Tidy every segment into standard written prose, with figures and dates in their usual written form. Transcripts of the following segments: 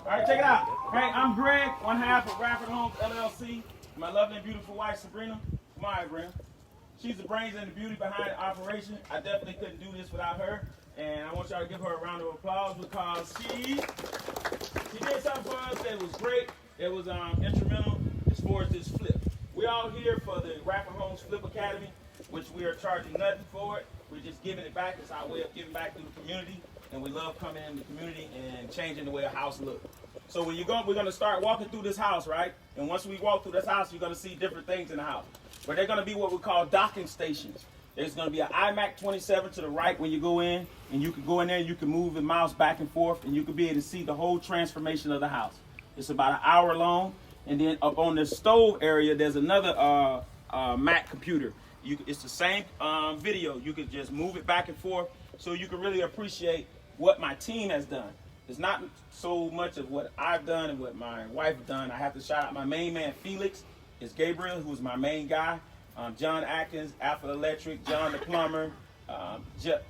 All right, check it out. Hey, I'm Greg, one half of Radford Homes LLC. My lovely and beautiful wife, Sabrina. Come on, Sabrina. She's the brains and the beauty behind the operation. I definitely couldn't do this without her. And I want y'all to give her a round of applause because she did something for us that was great. It was instrumental as far as this flip. We're all here for the Radford Homes Flip Academy, which we are charging nothing for it. We're just giving it back. It's our way of giving back to the community. And we love coming in the community and changing the way a house looks. So when you go, we're going to start walking through this house, right? And once we walk through this house, you're going to see different things in the house. But they're going to be what we call docking stations. There's going to be an iMac 27 to the right when you go in, and you can go in there and you can move the mouse back and forth, and you can be able to see the whole transformation of the house. It's about an hour long, and then up on the stove area, there's another Mac computer. It's the same video. You can just move it back and forth, so you can really appreciate what my team has done. It's not so much of what I've done and what my wife has done. I have to shout out my main man, Felix. It's Gabriel, who's my main guy. John Atkins, Alpha Electric, John the plumber,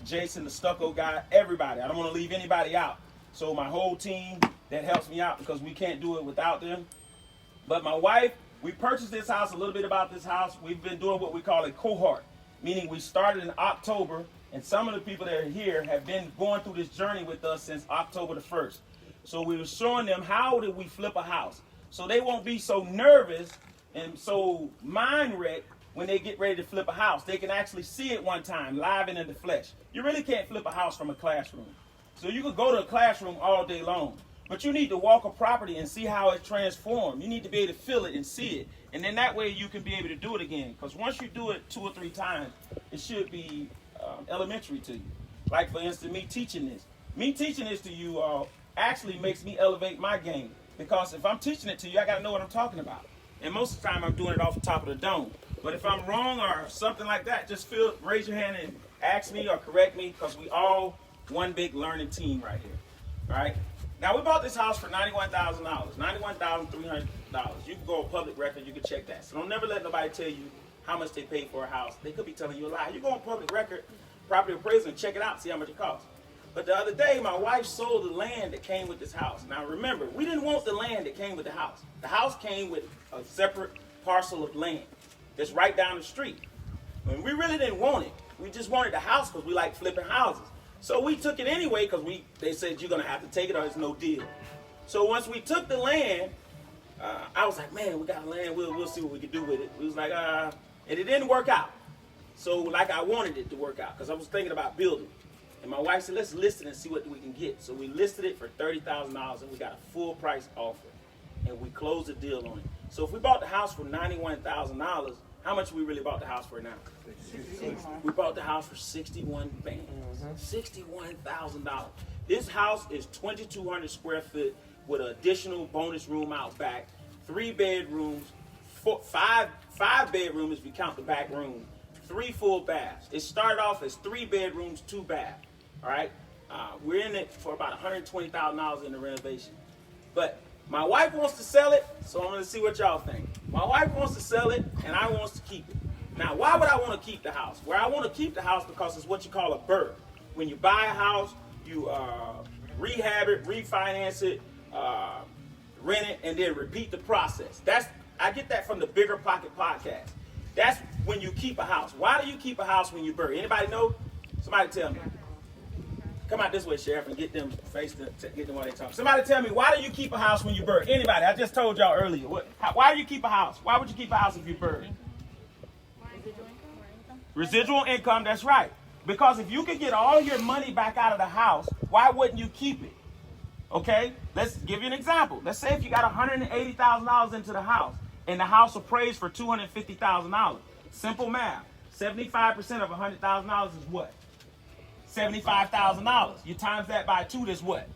Jason the stucco guy, everybody. I don't want to leave anybody out. So my whole team that helps me out because we can't do it without them. But my wife, we purchased this house, a little bit about this house. We've been doing what we call a cohort, meaning we started in October, and some of the people that are here have been going through this journey with us since October the 1st. So we were showing them how did we flip a house. So they won't be so nervous and so mind-wrecked when they get ready to flip a house. They can actually see it one time, live and in the flesh. You really can't flip a house from a classroom. So you could go to a classroom all day long, but you need to walk a property and see how it transformed. You need to be able to feel it and see it. And then that way you can be able to do it again. Because once you do it 2 or 3 times, it should be elementary to you. Like, for instance, me teaching this. Me teaching this to you all actually makes me elevate my game. Because if I'm teaching it to you, I got to know what I'm talking about. And most of the time, I'm doing it off the top of the dome. But if I'm wrong or something like that, just raise your hand and ask me or correct me, because we all one big learning team right here. All right? Now, we bought this house for $91,000, $91,300. You can go on public record, you can check that. So don't never let nobody tell you how much they paid for a house. They could be telling you a lie. You go on public record, property appraisal, and check it out, see how much it costs. But the other day, my wife sold the land that came with this house. Now, remember, we didn't want the land that came with the house. The house came with a separate parcel of land that's right down the street. And we really didn't want it. We just wanted the house because we like flipping houses. So we took it anyway because they said you're going to have to take it or it's no deal. So once we took the land, I was like, man, we got land. We'll see what we can do with it. We was like, and it didn't work out. So like I wanted it to work out because I was thinking about building. And my wife said, let's list it and see what we can get. So we listed it for $30,000 and we got a full price offer. And we closed the deal on it. So if we bought the house for $91,000, how much we really bought the house for now? We bought the house for 61 bands. $61,000. This house is 2,200 square feet with an additional bonus room out back, 3 bedrooms, 5 bedrooms if you count the back room, 3 full baths. It started off as 3 bedrooms, 2 baths. All right, we're in it for about $120,000 in the renovation. But my wife wants to sell it, so I'm going to see what y'all think. My wife wants to sell it, and I want to keep it. Now, why would I want to keep the house? Well, I want to keep the house because it's what you call a bird. When you buy a house, you rehab it, refinance it, rent it, and then repeat the process. I get that from the Bigger Pocket podcast. That's when you keep a house. Why do you keep a house when you bury? Anybody know? Somebody tell me. Come out this way, Sheriff, and get them get them while they talk. Somebody tell me, why do you keep a house when you bury? Anybody? I just told y'all earlier. Why do you keep a house? Why would you keep a house if you bury? Residual income, that's right. Because if you could get all your money back out of the house, why wouldn't you keep it? Okay, let's give you an example. Let's say if you got $180,000 into the house, and the house appraised for $250,000. Simple math. 75% of $100,000 is what? $75,000. You times that by 2, that's what?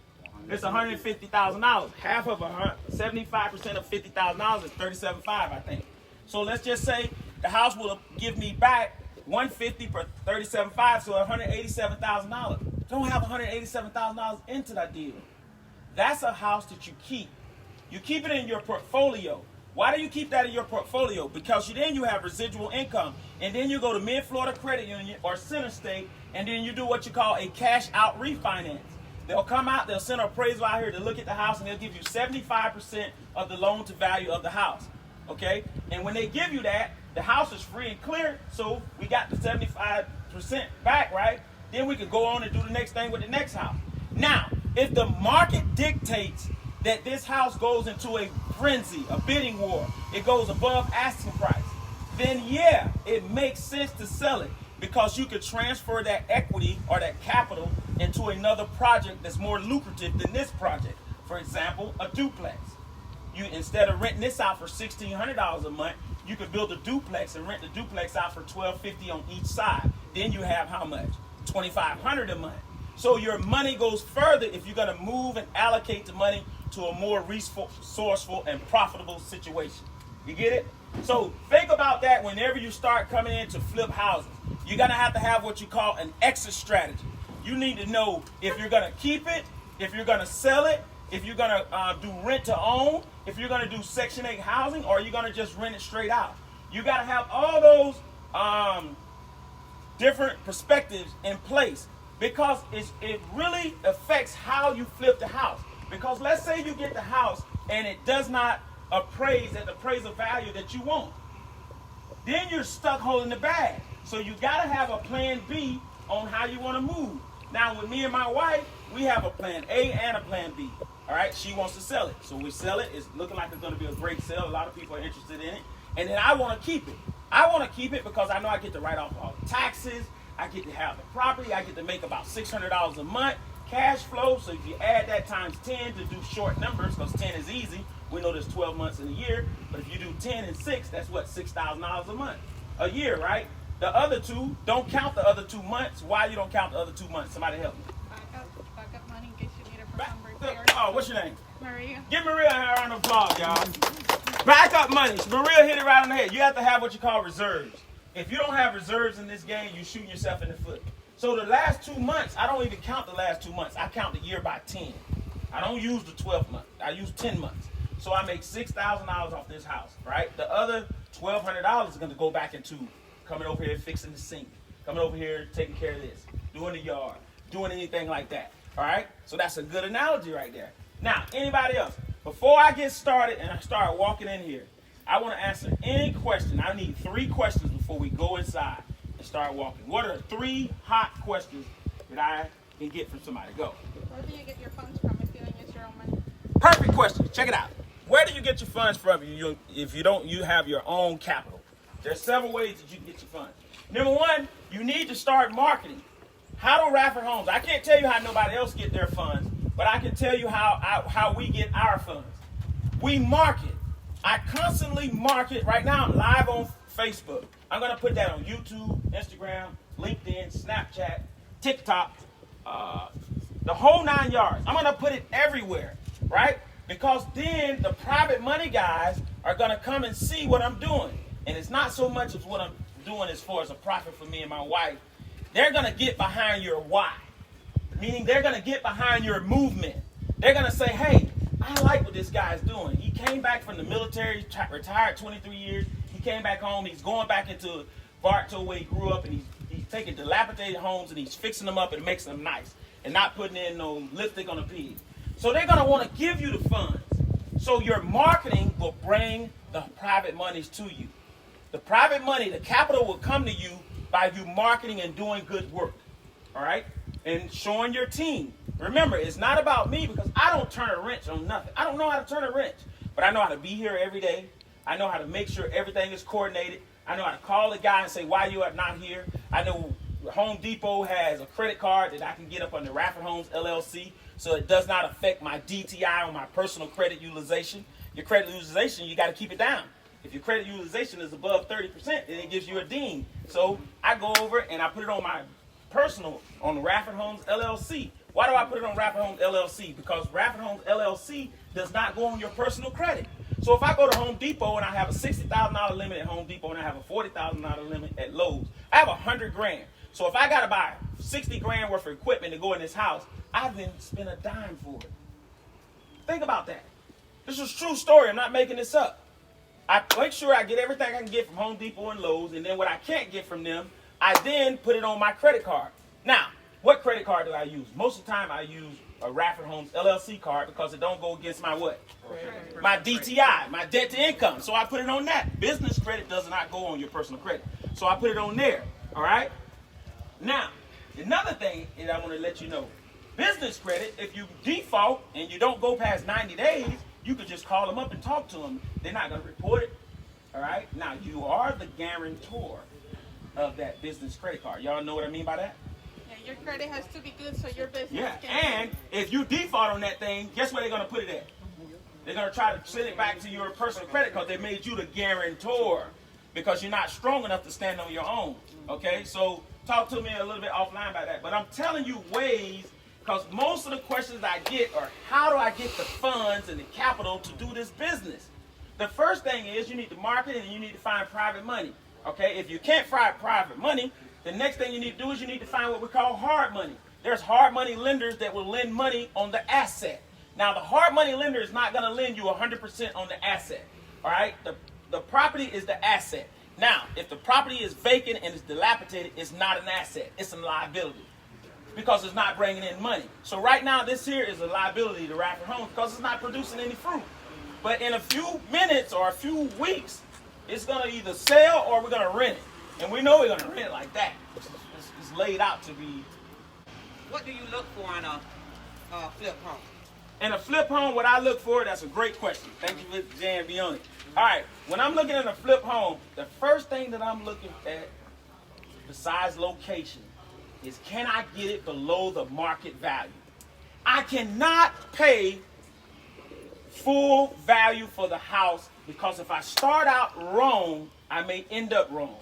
It's $150,000. Half of 75% of $50,000 is $37,500, I think. So let's just say the house will give me back $150 for $37,500, so $187,000. Don't have $187,000 into that deal. That's a house that you keep. You keep it in your portfolio. Why do you keep that in your portfolio? Because then you have residual income, and then you go to Mid-Florida Credit Union or Center State, and then you do what you call a cash out refinance. They'll come out, they'll send an appraiser out here to look at the house, and they'll give you 75% of the loan to value of the house. Okay? And when they give you that, the house is free and clear, so we got the 75% back, right? Then we can go on and do the next thing with the next house. Now, if the market dictates that this house goes into a frenzy, a bidding war, it goes above asking price, then yeah, it makes sense to sell it, because you could transfer that equity or that capital into another project that's more lucrative than this project. For example, a duplex. You, instead of renting this out for $1,600 a month, you could build a duplex and rent the duplex out for $1,250 on each side. Then you have how much? $2,500 a month. So your money goes further if you're going to move and allocate the money to a more resourceful and profitable situation. You get it? So think about that whenever you start coming in to flip houses. You're going to have what you call an exit strategy. You need to know if you're going to keep it, if you're going to sell it, if you're going to do rent to own, if you're going to do Section 8 housing, or you're going to just rent it straight out. You got to have all those different perspectives in place, because it really affects how you flip the house. Because let's say you get the house and it does not appraise at the appraisal value that you want. Then you're stuck holding the bag. So you got to have a plan B on how you want to move. Now with me and my wife, we have a plan A and a plan B. All right, she wants to sell it. So we sell it. It's looking like it's going to be a great sale. A lot of people are interested in it. And then I want to keep it. I want to keep it because I know I get to write off all the taxes. I get to have the property. I get to make about $600 a month cash flow. So if you add that times 10 to do short numbers, because 10 is easy. We know there's 12 months in a year. But if you do 10 and 6, that's what, $6,000 a month. A year, right? The other two, don't count the other 2 months. Why you don't count the other 2 months? Somebody help me. Backup money in case you need it for some repairs. Oh, what's your name? Maria. Give Maria a round of applause, y'all. Backup money. Maria hit it right on the head. You have to have what you call reserves. If you don't have reserves in this game, you're shooting yourself in the foot. So the last 2 months, I don't even count the last 2 months. I count the year by 10. I don't use the 12th month. I use 10 months. So I make $6,000 off this house, right? The other $1,200 is going to go back into coming over here fixing the sink, coming over here taking care of this, doing the yard, doing anything like that, all right? So that's a good analogy right there. Now, anybody else? Before I get started and I start walking in here, I want to answer any question. I need 3 questions before we go inside and start walking. What are 3 hot questions that I can get from somebody? Go. Where do you get your funds from if you don't use your own money? Perfect question. Check it out. Where do you get your funds from if you don't have your own capital? There's several ways that you can get your funds. Number 1, you need to start marketing. How do Radford Homes? I can't tell you how nobody else get their funds, but I can tell you how we get our funds. We market. I constantly market. Right now I'm live on Facebook. I'm going to put that on YouTube, Instagram, LinkedIn, Snapchat, TikTok, the whole 9 yards. I'm going to put it everywhere, right? Because then the private money guys are going to come and see what I'm doing. And it's not so much as what I'm doing as far as a profit for me and my wife. They're going to get behind your why. Meaning they're going to get behind your movement. They're going to say, hey, I like what this guy's doing. He came back from the military, retired 23 years. He came back home. He's going back into Bartow where he grew up, and he's taking dilapidated homes and he's fixing them up and makes them nice and not putting in no lipstick on a pig. So they're going to want to give you the funds. So your marketing will bring the private monies to you. The private money, the capital will come to you by you marketing and doing good work. All right? And showing your team. Remember, it's not about me because I don't turn a wrench on nothing. I don't know how to turn a wrench. But I know how to be here every day. I know how to make sure everything is coordinated. I know how to call the guy and say, why you are not here? I know Home Depot has a credit card that I can get up under Radford Homes LLC so it does not affect my DTI or my personal credit utilization. Your credit utilization, you got to keep it down. If your credit utilization is above 30%, then it gives you a ding. So I go over and I put it on my personal, on Radford Homes LLC. Why do I put it on Radford Homes LLC? Because Radford Homes LLC does not go on your personal credit. So if I go to Home Depot and I have a $60,000 limit at Home Depot and I have a $40,000 limit at Lowe's, I have $100,000. So if I got to buy $60,000 worth of equipment to go in this house, I didn't spend a dime for it. Think about that. This is a true story. I'm not making this up. I make sure I get everything I can get from Home Depot and Lowe's, and then what I can't get from them, I then put it on my credit card. Now, what credit card do I use? Most of the time I use a Radford Homes LLC card because it don't go against my what? My DTI, my debt to income. So I put it on that. Business credit does not go on your personal credit. So I put it on there. All right? Now, another thing that I want to let you know. Business credit, if you default and you don't go past 90 days, you could just call them up and talk to them. They're not going to report it. All right? Now, you are the guarantor of that business credit card. Y'all know what I mean by that? Yeah, your credit has to be good so your business Yeah, can. and if you default on that thing, guess where they're going to put it at? They're going to try to send it back to your personal credit because they made you the guarantor because you're not strong enough to stand on your own. Okay? So talk to me a little bit offline about that. But I'm telling you ways, because most of the questions I get are, how do I get the funds and the capital to do this business? The first thing is you need to market and you need to find private money. Okay? If you can't find private money, the next thing you need to do is you need to find what we call hard money. There's hard money lenders that will lend money on the asset. Now, the hard money lender is not going to lend you 100% on the asset. All right? The property is the asset. Now, if the property is vacant and it's dilapidated, it's not an asset. It's a liability because it's not bringing in money. So right now, this here is a liability to Radford Homes because it's not producing any fruit. But in a few minutes or a few weeks, it's going to either sell or we're going to rent it. And we know we're going to rent it like that. It's laid out to be. What do you look for in a flip home? In a flip home, what I look for, that's a great question. Thank you for Jan be on it. All right, when I'm looking at a flip home, the first thing that I'm looking at, besides location, is can I get it below the market value? I cannot pay full value for the house because if I start out wrong, I may end up wrong.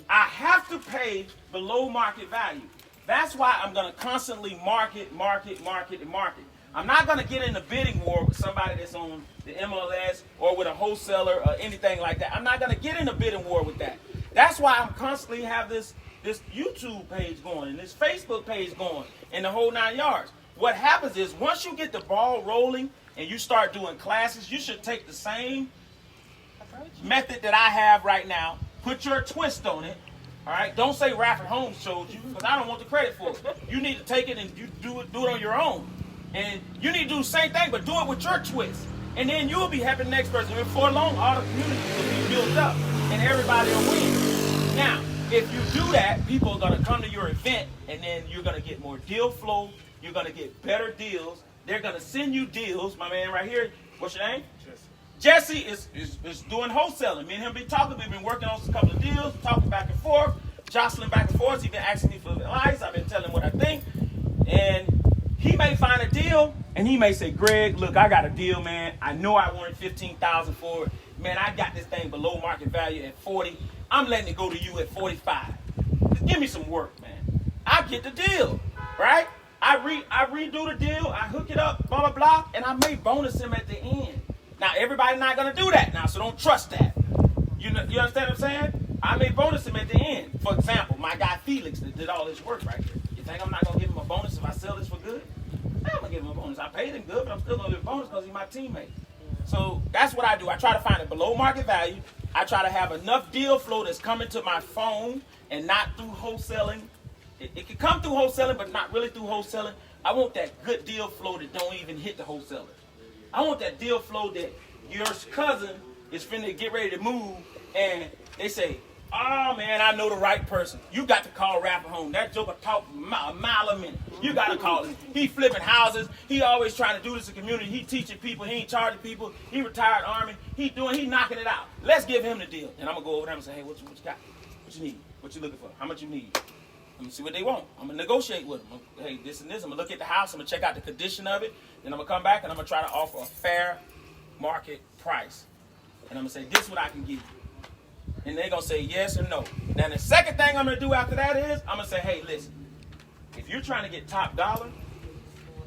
I have to pay below market value. That's why I'm going to constantly market. I'm not going to get in a bidding war with somebody that's on the MLS or with a wholesaler or anything like that. I'm not going to get in a bidding war with that. That's why I'm constantly have this YouTube page going and this Facebook page going and the whole 9 yards. What happens is once you get the ball rolling and you start doing classes, you should take the same method that I have right now, put your twist on it. All right, don't say Radford Homes showed you because I don't want the credit for it. You need to take it and you do it on your own. And you need to do the same thing, but do it with your twist. And then you'll be helping the next person. And before long, all the community will be built up and everybody will win. Now, if you do that, people are going to come to your event and then you're going to get more deal flow. You're going to get better deals. They're going to send you deals. My man right here, what's your name? Jesse is doing wholesaling. Me and him be talking. We've been working on a couple of deals, talking back and forth, jostling back and forth. He's been asking me for advice. I've been telling him what I think. And he may find a deal, and he may say, Greg, look, I got a deal, man. I know I wanted $15,000 for it. Man, I got this thing below market value at 40. I'm letting it go to you at 45. Just give me some work, man. I get the deal, right? I redo the deal. I hook it up, blah, blah, blah, and I may bonus him at the end. Now, everybody's not going to do that now, so don't trust that. You understand what I'm saying? I may bonus him at the end. For example, my guy Felix that did all this work right here. You think I'm not going to give him a bonus if I sell this for good? I'm going to give him a bonus. I paid him good, but I'm still going to give him a bonus because he's my teammate. So that's what I do. I try to find it below market value. I try to have enough deal flow that's coming to my phone and not through wholesaling. It can come through wholesaling, but not really through wholesaling. I want that good deal flow that don't even hit the wholesaler. I want that deal flow that your cousin is finna get ready to move and they say, oh man, I know the right person. You got to call Radford Home. That joker talk a mile a minute. You got to call him. He flipping houses. He always trying to do this in the community. He teaching people. He ain't charging people. He retired Army. He knocking it out. Let's give him the deal. And I'm going to go over there and say, hey, what you got? What you need? What you looking for? How much you need? I'm going to see what they want. I'm going to negotiate with them. Hey, this and this. I'm going to look at the house. I'm going to check out the condition of it. Then I'm going to come back and I'm going to try to offer a fair market price. And I'm going to say, this is what I can give you. And they're going to say yes or no. Now, the second thing I'm going to do after that is I'm going to say, hey, listen, if you're trying to get top dollar,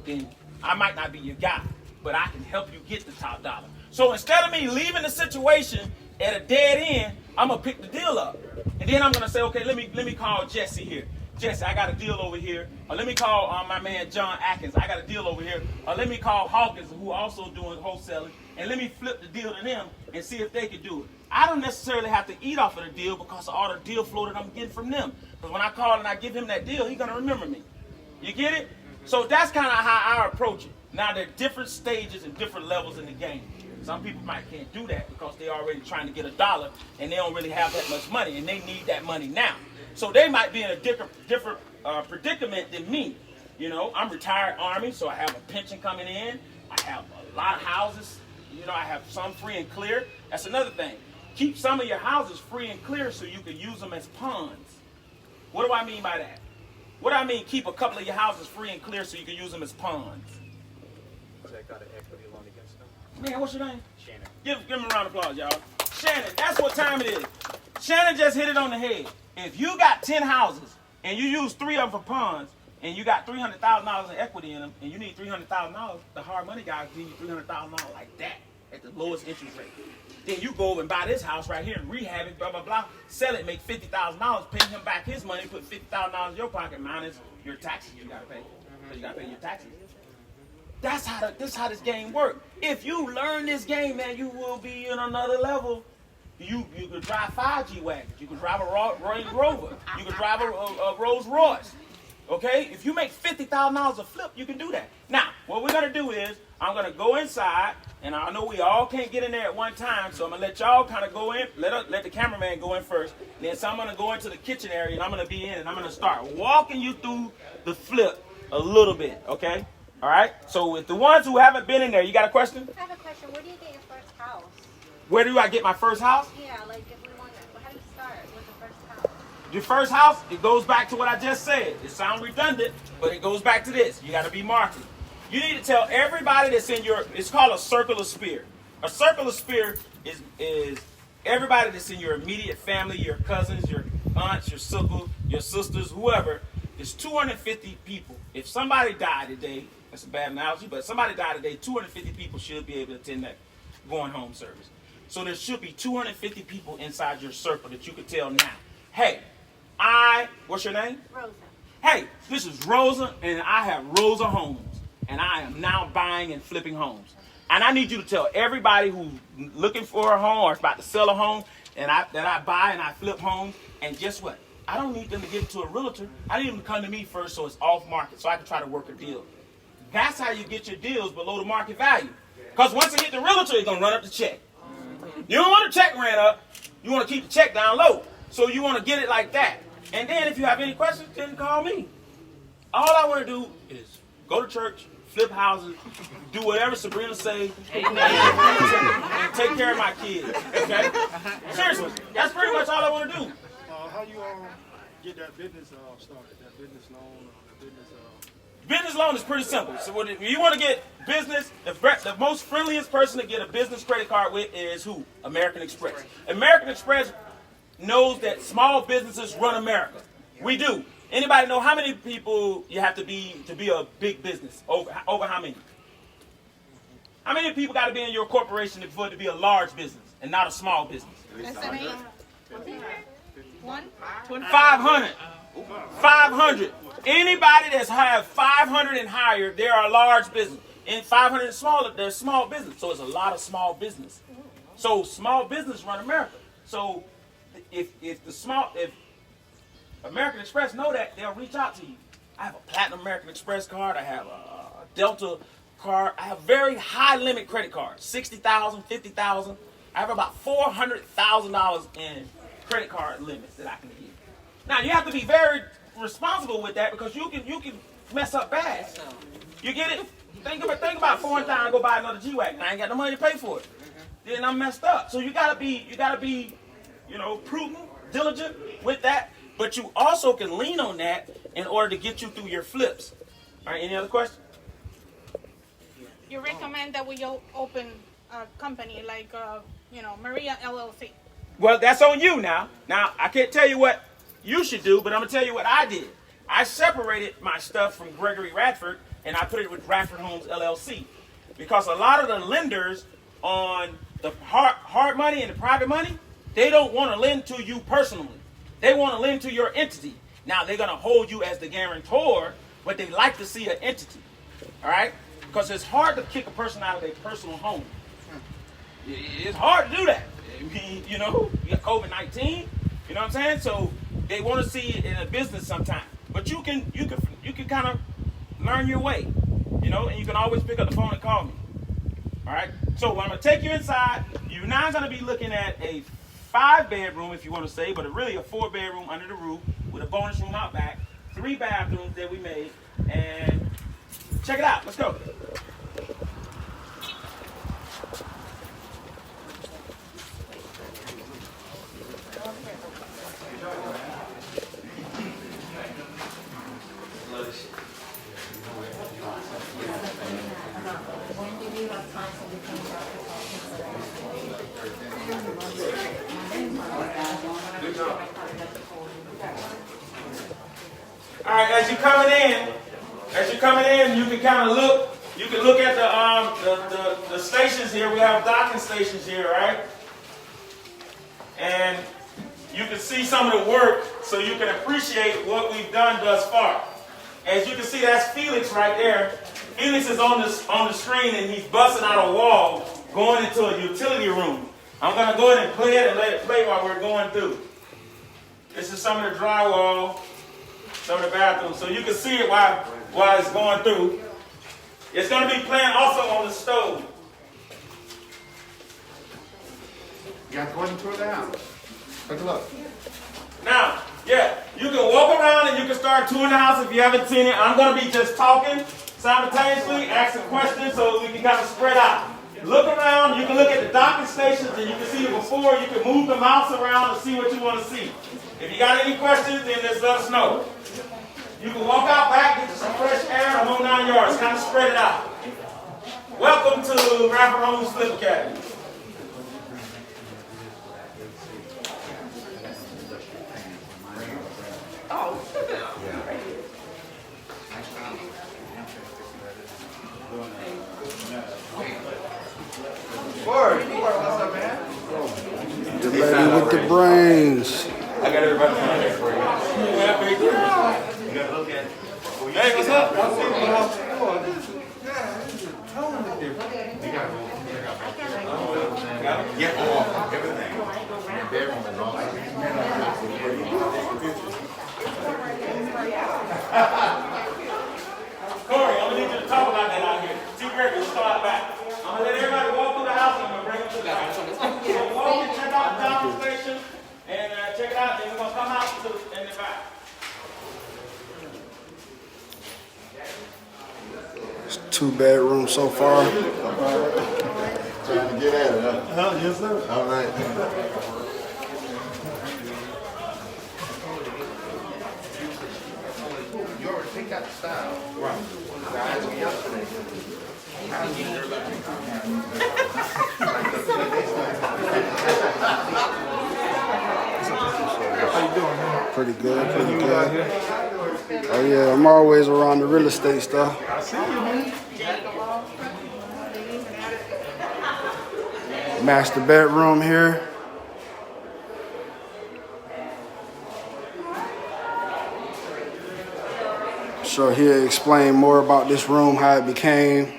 then I might not be your guy, but I can help you get the top dollar. So instead of me leaving the situation at a dead end, I'm going to pick the deal up. And then I'm going to say, okay, let me call Jesse here. Jesse, I got a deal over here. Or let me call my man John Atkins. I got a deal over here. Or let me call Hawkins, who also doing wholesaling, and let me flip the deal to them and see if they can do it. I don't necessarily have to eat off of the deal because of all the deal flow that I'm getting from them. Because when I call and I give him that deal, he's going to remember me. You get it? So that's kind of how I approach it. Now, there are different stages and different levels in the game. Some people can't do that because they're already trying to get $1 and they don't really have that much money and they need that money now. So they might be in a different predicament than me. You know, I'm retired Army, so I have a pension coming in. I have a lot of houses. You know, I have some free and clear. That's another thing. Keep some of your houses free and clear so you can use them as ponds. What do I mean by that? What do I mean keep a couple of your houses free and clear so you can use them as ponds? That got an equity loan against them. Man, what's your name? Shannon. Give him a round of applause, y'all. Shannon, that's what time it is. Shannon just hit it on the head. If you got 10 houses and you use 3 of them for ponds and you got $300,000 in equity in them and you need $300,000, the hard money guys give you $300,000 like that at the lowest interest rate. Then you go over and buy this house right here and rehab it, blah, blah, blah, sell it, make $50,000, pay him back his money, put $50,000 in your pocket minus your taxes you got to pay. Because you got to pay your taxes. That's how this game works. If you learn this game, man, you will be in another level. You could drive 5 G-Wagons. You could drive a Range Rover. You could drive a Rolls Royce. Okay? If you make $50,000 a flip, you can do that. Now, what we're going to do is, I'm going to go inside, and I know we all can't get in there at one time, so I'm going to let y'all kind of go in. Let the cameraman go in first. Then so I'm going to go into the kitchen area, and I'm going to be in, and I'm going to start walking you through the flip a little bit, okay? All right? So with the ones who haven't been in there, you got a question? I have a question. Where do you get your first house? Where do I get my first house? Yeah, like if we want that. How do you start with the first house? Your first house, it goes back to what I just said. It sounds redundant, but it goes back to this. You got to be marketed. You need to tell everybody that's in your, it's called a circle of spear. A circle of spear is everybody that's in your immediate family, your cousins, your aunts, your sisters, whoever. There's 250 people. If somebody died today, that's a bad analogy, but if somebody died today, 250 people should be able to attend that going home service. So there should be 250 people inside your circle that you could tell now, hey, what's your name? Rosa. Hey, this is Rosa, and I have Rosa Homes, and I am now buying and flipping homes. And I need you to tell everybody who's looking for a home or is about to sell a home that I buy and I flip homes, and guess what? I don't need them to give it to a realtor. I need them to come to me first so it's off market so I can try to work a deal. That's how you get your deals below the market value. Because once it hit the realtor, it's going to run up the check. You don't want the check ran up. You want to keep the check down low. So you want to get it like that. And then if you have any questions, then call me. All I want to do is go to church, flip houses, do whatever Sabrina say, and take care of my kids. Okay? Seriously, that's pretty much all I want to do. How you get that business started? That business loan, Business loan is pretty simple. So if you want to get business, the most friendliest person to get a business credit card with is who? American Express. American Express knows that small businesses run America. We do. Anybody know how many people you have to be a big business? Over how many? How many people got to be in your corporation for it to be a large business and not a small business? 500. 500. Anybody that's have 500 and higher, they are a large business. And 500 and smaller, they're small business. So it's a lot of small business. So small business run America. So if American Express know that, they'll reach out to you. I have a Platinum American Express card. I have a Delta card. I have very high limit credit cards, $60,000, $50,000. I have about $400,000 in credit card limits that I can give. Now you have to be very responsible with that because you can mess up bad. You get it? Think about foreign time, go buy another G-Wagon. I ain't got no money to pay for it. Then I'm messed up. So you gotta be, prudent, diligent with that. But you also can lean on that in order to get you through your flips. All right. Any other questions? You recommend that we open a company like, Maria LLC. Well, that's on you now. Now, I can't tell you what you should do, but I'm going to tell you what I did. I separated my stuff from Gregory Radford, and I put it with Radford Homes LLC. Because a lot of the lenders on the hard money and the private money, they don't want to lend to you personally. They want to lend to your entity. Now, they're going to hold you as the guarantor, but they like to see an entity. All right? Because it's hard to kick a person out of their personal home. It's hard to do that. You got COVID-19. You know what I'm saying? So they want to see it in a business sometime. But you can kind of learn your way, you know, and you can always pick up the phone and call me. All right, so I'm going to take you inside. You're now going to be looking at a 5-bedroom, if you want to say, but really a 4-bedroom under the roof with a bonus room out back, 3 bathrooms that we made, and check it out. Let's go. All right, as you're coming in, you can kind of look. You can look at the stations here. We have docking stations here, right? And you can see some of the work, so you can appreciate what we've done thus far. As you can see, that's Felix right there. Felix is on the screen, and he's busting out a wall, going into a utility room. I'm going to go ahead and play it and let it play while we're going through. This is some of the drywall, some of the bathrooms, so you can see it while it's going through. It's going to be playing also on the stove. You got to go ahead and throw it down. Take a look. Now, yeah, you can walk around and you can start touring the house if you haven't seen it. I'm going to be just talking simultaneously, asking questions so we can kind of spread out. Look around, you can look at the docking stations and you can see it before. You can move the mouse around and see what you want to see. If you got any questions, then just let us know. You can walk out back, get some fresh air, the whole 9 yards, kind of spread it out. Welcome to Radford Homes Flip Academy. What's up, man? The lady with the brains. I got everybody on there for you. Yeah, big girl. You got to look at it. Hey, what's up? Yeah, everything. Bedroom is all Corey, I'm going to need you to talk about that out here. T. Gregory, let's start back. I'm going to let everybody walk through the house and I'm going to bring them to the back. So walk and check out the docking station and check it out. Then we're going to come out in the back. It's 2 bedrooms so far. trying to get at it, huh? Yes, sir. All right. You already picked out the style. Right. I asked you yesterday. How you doing, man? Pretty good, pretty good. Oh yeah, I'm always around the real estate stuff. I see you, man. Master bedroom here. So he'll explain more about this room, how it became.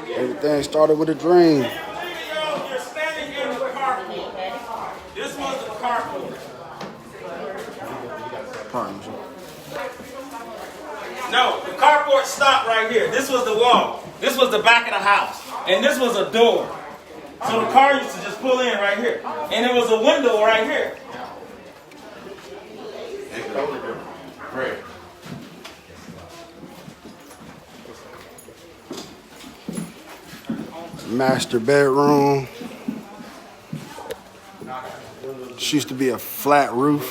Everything started with a dream. You're standing in the carport. This was the carport. No, the carport stopped right here. This was the wall. This was the back of the house. And this was a door. So the car used to just pull in right here. And there was a window right here. It's totally different. Great. Master bedroom. This used to be a flat roof.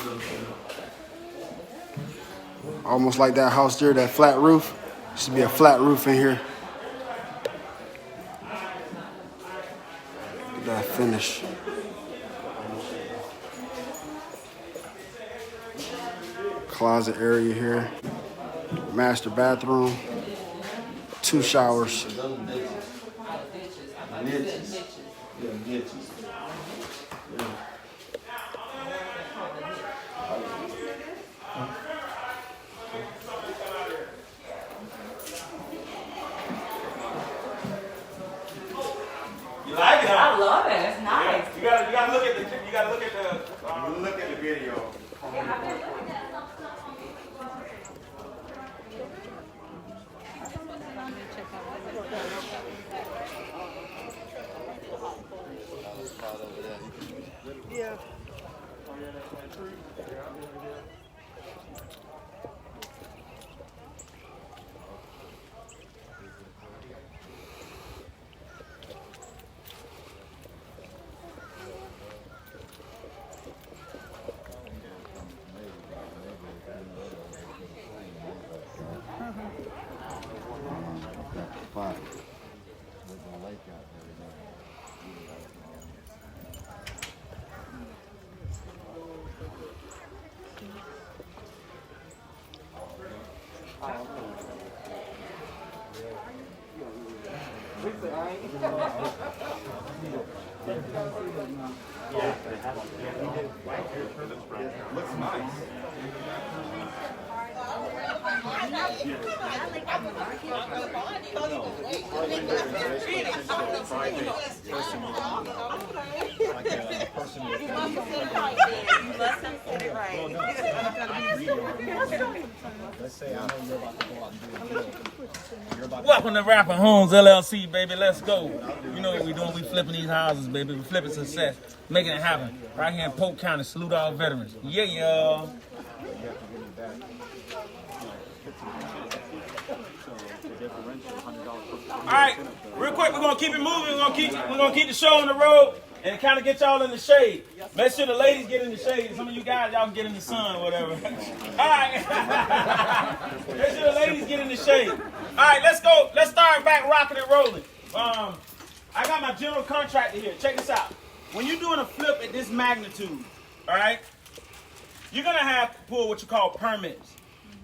Almost like that house there, that flat roof. Used to be a flat roof in here. Look at that finish. Closet area here. Master bathroom. 2 showers. Yeah. Welcome to Rapper Homes LLC, baby. Let's go. You know what we doing? We flipping these houses, baby. We flipping success, making it happen. Right here in Polk County. Salute all veterans. Yeah, y'all. All right, real quick, we're gonna keep it moving. We're gonna keep the show on the road and kind of get y'all in the shade. Make sure the ladies get in the shade. Some of you guys, y'all can get in the sun or whatever. All right. Make sure the ladies get in the shade. All right, let's go. Let's start back rocking and rolling. I got my general contractor here. Check this out. When you're doing a flip at this magnitude, all right, you're gonna have to pull what you call permits.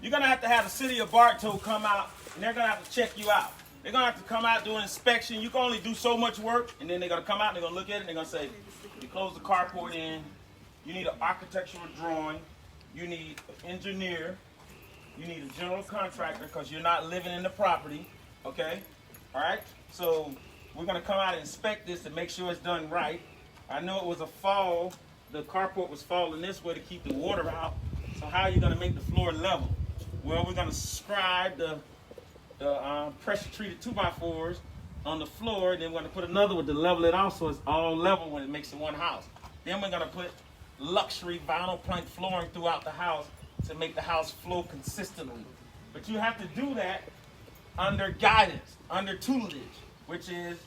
You're gonna have to have the city of Bartow come out, and they're gonna have to check you out. They're gonna have to come out, do an inspection. You can only do so much work, and then they're gonna come out and they're gonna look at it and they're gonna say, you close the carport in, you need an architectural drawing, you need an engineer, you need a general contractor because you're not living in the property, okay? All right? So we're gonna come out and inspect this to make sure it's done right. I know it was a fall, the carport was falling this way to keep the water out. So how are you gonna make the floor level? Well, we're gonna scribe the pressure treated 2x4s on the floor, then we're going to put another one to level it out so it's all level when it makes it one house. Then we're going to put luxury vinyl plank flooring throughout the house to make the house flow consistently. But you have to do that under guidance, under tutelage, which is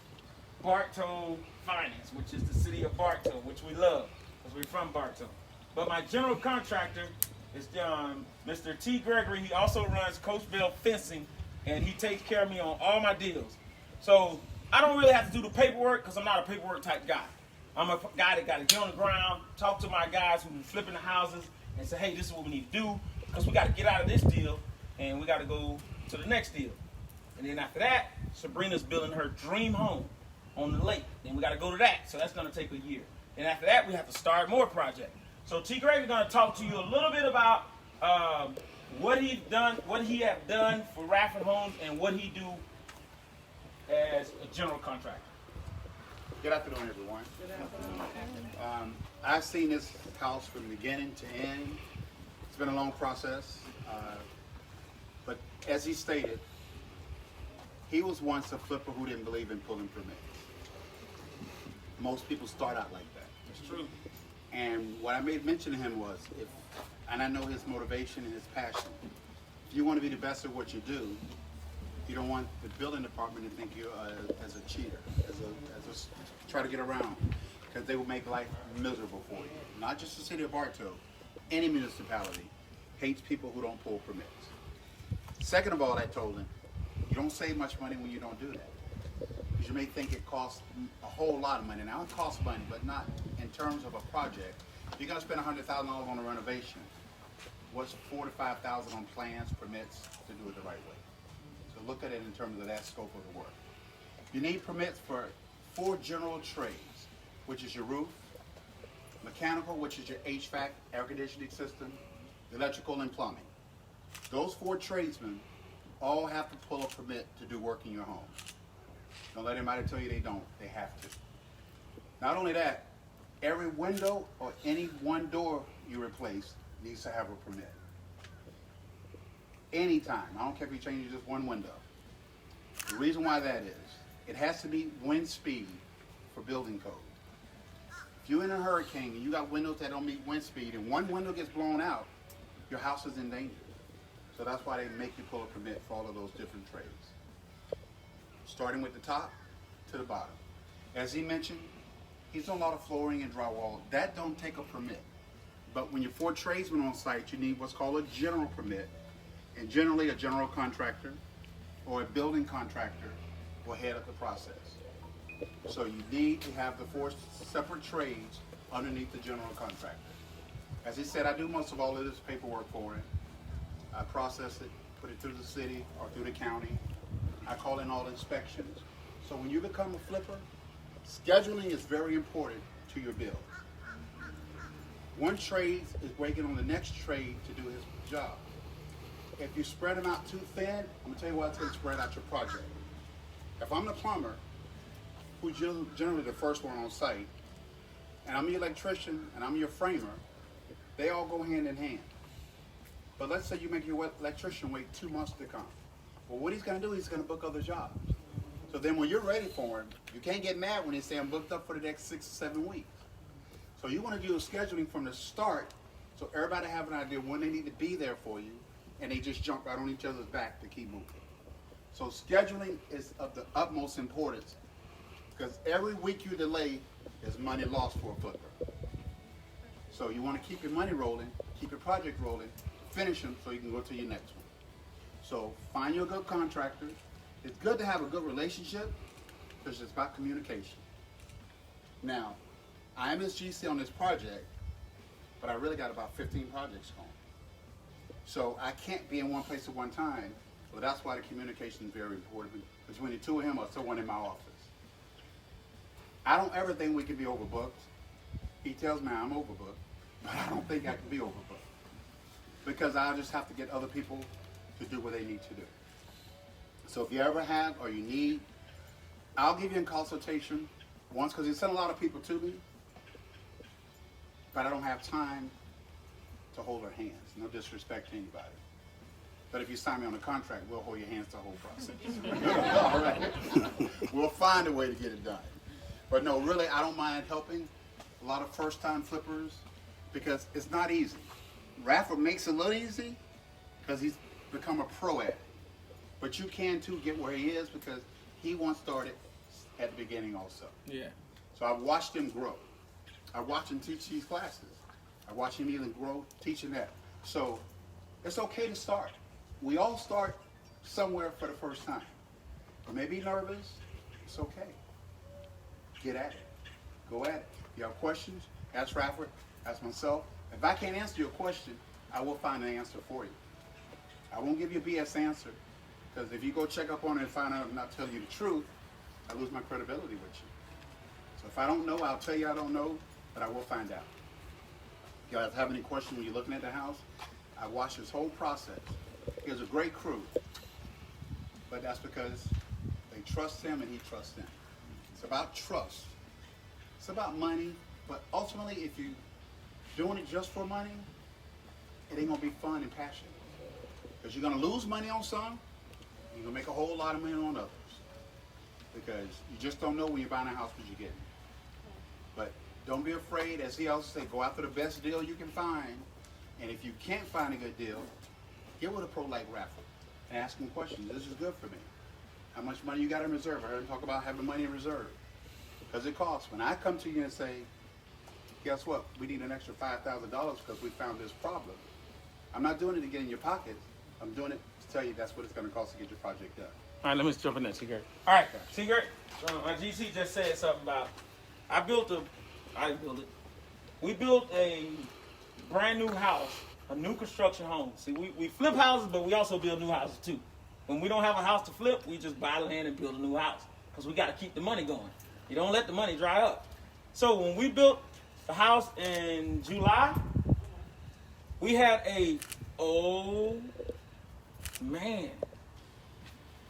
Bartow Finance, which is the city of Bartow, which we love because we're from Bartow. But my general contractor is Mr. T. Gregory. He also runs Coachville Fencing, and he takes care of me on all my deals. So I don't really have to do the paperwork because I'm not a paperwork type guy. I'm a guy that got to get on the ground, talk to my guys who are flipping the houses, and say, hey, this is what we need to do because we got to get out of this deal and we got to go to the next deal. And then after that, Sabrina's building her dream home on the lake. Then we got to go to that. So that's going to take a year. And after that, we have to start more projects. So T. Gray is going to talk to you a little bit about what he have done for Radford Homes and what he do as a general contractor. Good afternoon, everyone. I've seen this house from beginning to end. It's been a long process, but as he stated, he was once a flipper who didn't believe in pulling permits. Most people start out like that. That's true. And what I made mention to him was, and I know his motivation and his passion. If you want to be the best at what you do, you don't want the building department to think you as a cheater, as a try to get around, because they will make life miserable for you. Not just the city of Bartow, any municipality hates people who don't pull permits. Second of all, I told him, you don't save much money when you don't do that. Because you may think it costs a whole lot of money. Now it costs money, but not in terms of a project. If you're gonna spend $100,000 on a renovation, what's $4,000 to $5,000 on plans, permits to do it the right way? So look at it in terms of that scope of the work. You need permits for 4 general trades, which is your roof, mechanical, which is your HVAC, air conditioning system, electrical, and plumbing. Those 4 tradesmen all have to pull a permit to do work in your home. Don't let anybody tell you they don't. They have to. Not only that, every window or any one door you replace needs to have a permit. Anytime. I don't care if you change just one window. The reason why that is, it has to be wind speed for building code. If you're in a hurricane and you got windows that don't meet wind speed and one window gets blown out, your house is in danger. So that's why they make you pull a permit for all of those different trades. Starting with the top to the bottom. As he mentioned, he's done a lot of flooring and drywall. That don't take a permit. But when you're 4 tradesmen on site, you need what's called a general permit. And generally a general contractor or a building contractor will head up the process. So you need to have the 4 separate trades underneath the general contractor. As he said, I do most of all of this paperwork for him. I process it, put it through the city or through the county. I call in all inspections. So when you become a flipper, scheduling is very important to your bills. One trade is waiting on the next trade to do his job. If you spread them out too thin, I'm gonna tell you why it's gonna spread out your project. If I'm the plumber, who's generally the first one on site, and I'm the electrician and I'm your framer, they all go hand in hand. But let's say you make your electrician wait 2 months to come. Well, what he's gonna do, he's gonna book other jobs. So then when you're ready for him, you can't get mad when they say I'm booked up for the next 6 or 7 weeks. So you wanna do a scheduling from the start so everybody have an idea when they need to be there for you, and they just jump right on each other's back to keep moving. So scheduling is of the utmost importance because every week you delay is money lost for a flipper. So you want to keep your money rolling, keep your project rolling, finish them so you can go to your next one. So find you a good contractor. It's good to have a good relationship because it's about communication. Now, I am his GC on this project, but I really got about 15 projects going. So I can't be in one place at one time. So that's why the communication is very important between the 2 of him or someone in my office. I don't ever think we can be overbooked. He tells me I'm overbooked, but I don't think I can be overbooked because I'll just have to get other people to do what they need to do. So if you ever have or you need, I'll give you a consultation once because he sent a lot of people to me, but I don't have time to hold their hands. No disrespect to anybody. But if you sign me on a contract, we'll hold your hands the whole process. All right. We'll find a way to get it done. But no, really, I don't mind helping a lot of first-time flippers because it's not easy. Radford makes it a little easy because he's become a pro at it. But you can too get where he is because he once started at the beginning also. Yeah. So I've watched him grow. I watched him teach these classes. I watched him even grow teaching that. So it's okay to start. We all start somewhere for the first time. You may be nervous. It's okay. Get at it. Go at it. If you have questions, ask Radford, ask myself. If I can't answer your question, I will find an answer for you. I won't give you a BS answer because if you go check up on it and find out I'm not telling you the truth, I lose my credibility with you. So if I don't know, I'll tell you I don't know, but I will find out. If you guys have any questions when you're looking at the house, I watched this whole process. He has a great crew, but that's because they trust him and he trusts them. It's about trust. It's about money, but ultimately, if you're doing it just for money, it ain't gonna be fun and passionate. Because you're gonna lose money on some, you're gonna make a whole lot of money on others. Because you just don't know when you're buying a house what you're getting. But don't be afraid, as he also said, go after the best deal you can find. And if you can't find a good deal, get with a pro like Radford and ask him questions. This is good for me. How much money you got in reserve? I heard him talk about having money in reserve. Because it costs. When I come to you and say, guess what? We need an extra $5,000 because we found this problem. I'm not doing it to get in your pocket. I'm doing it to tell you that's what it's going to cost to get your project done. All right, let me jump in there, T. Gert. All right, T. Gert, my GC just said something about, I didn't build it. We built a brand new house, a new construction home. See, we flip houses, but we also build new houses too. When we don't have a house to flip, we just buy land and build a new house because we got to keep the money going. You don't let the money dry up. So when we built the house in July, we had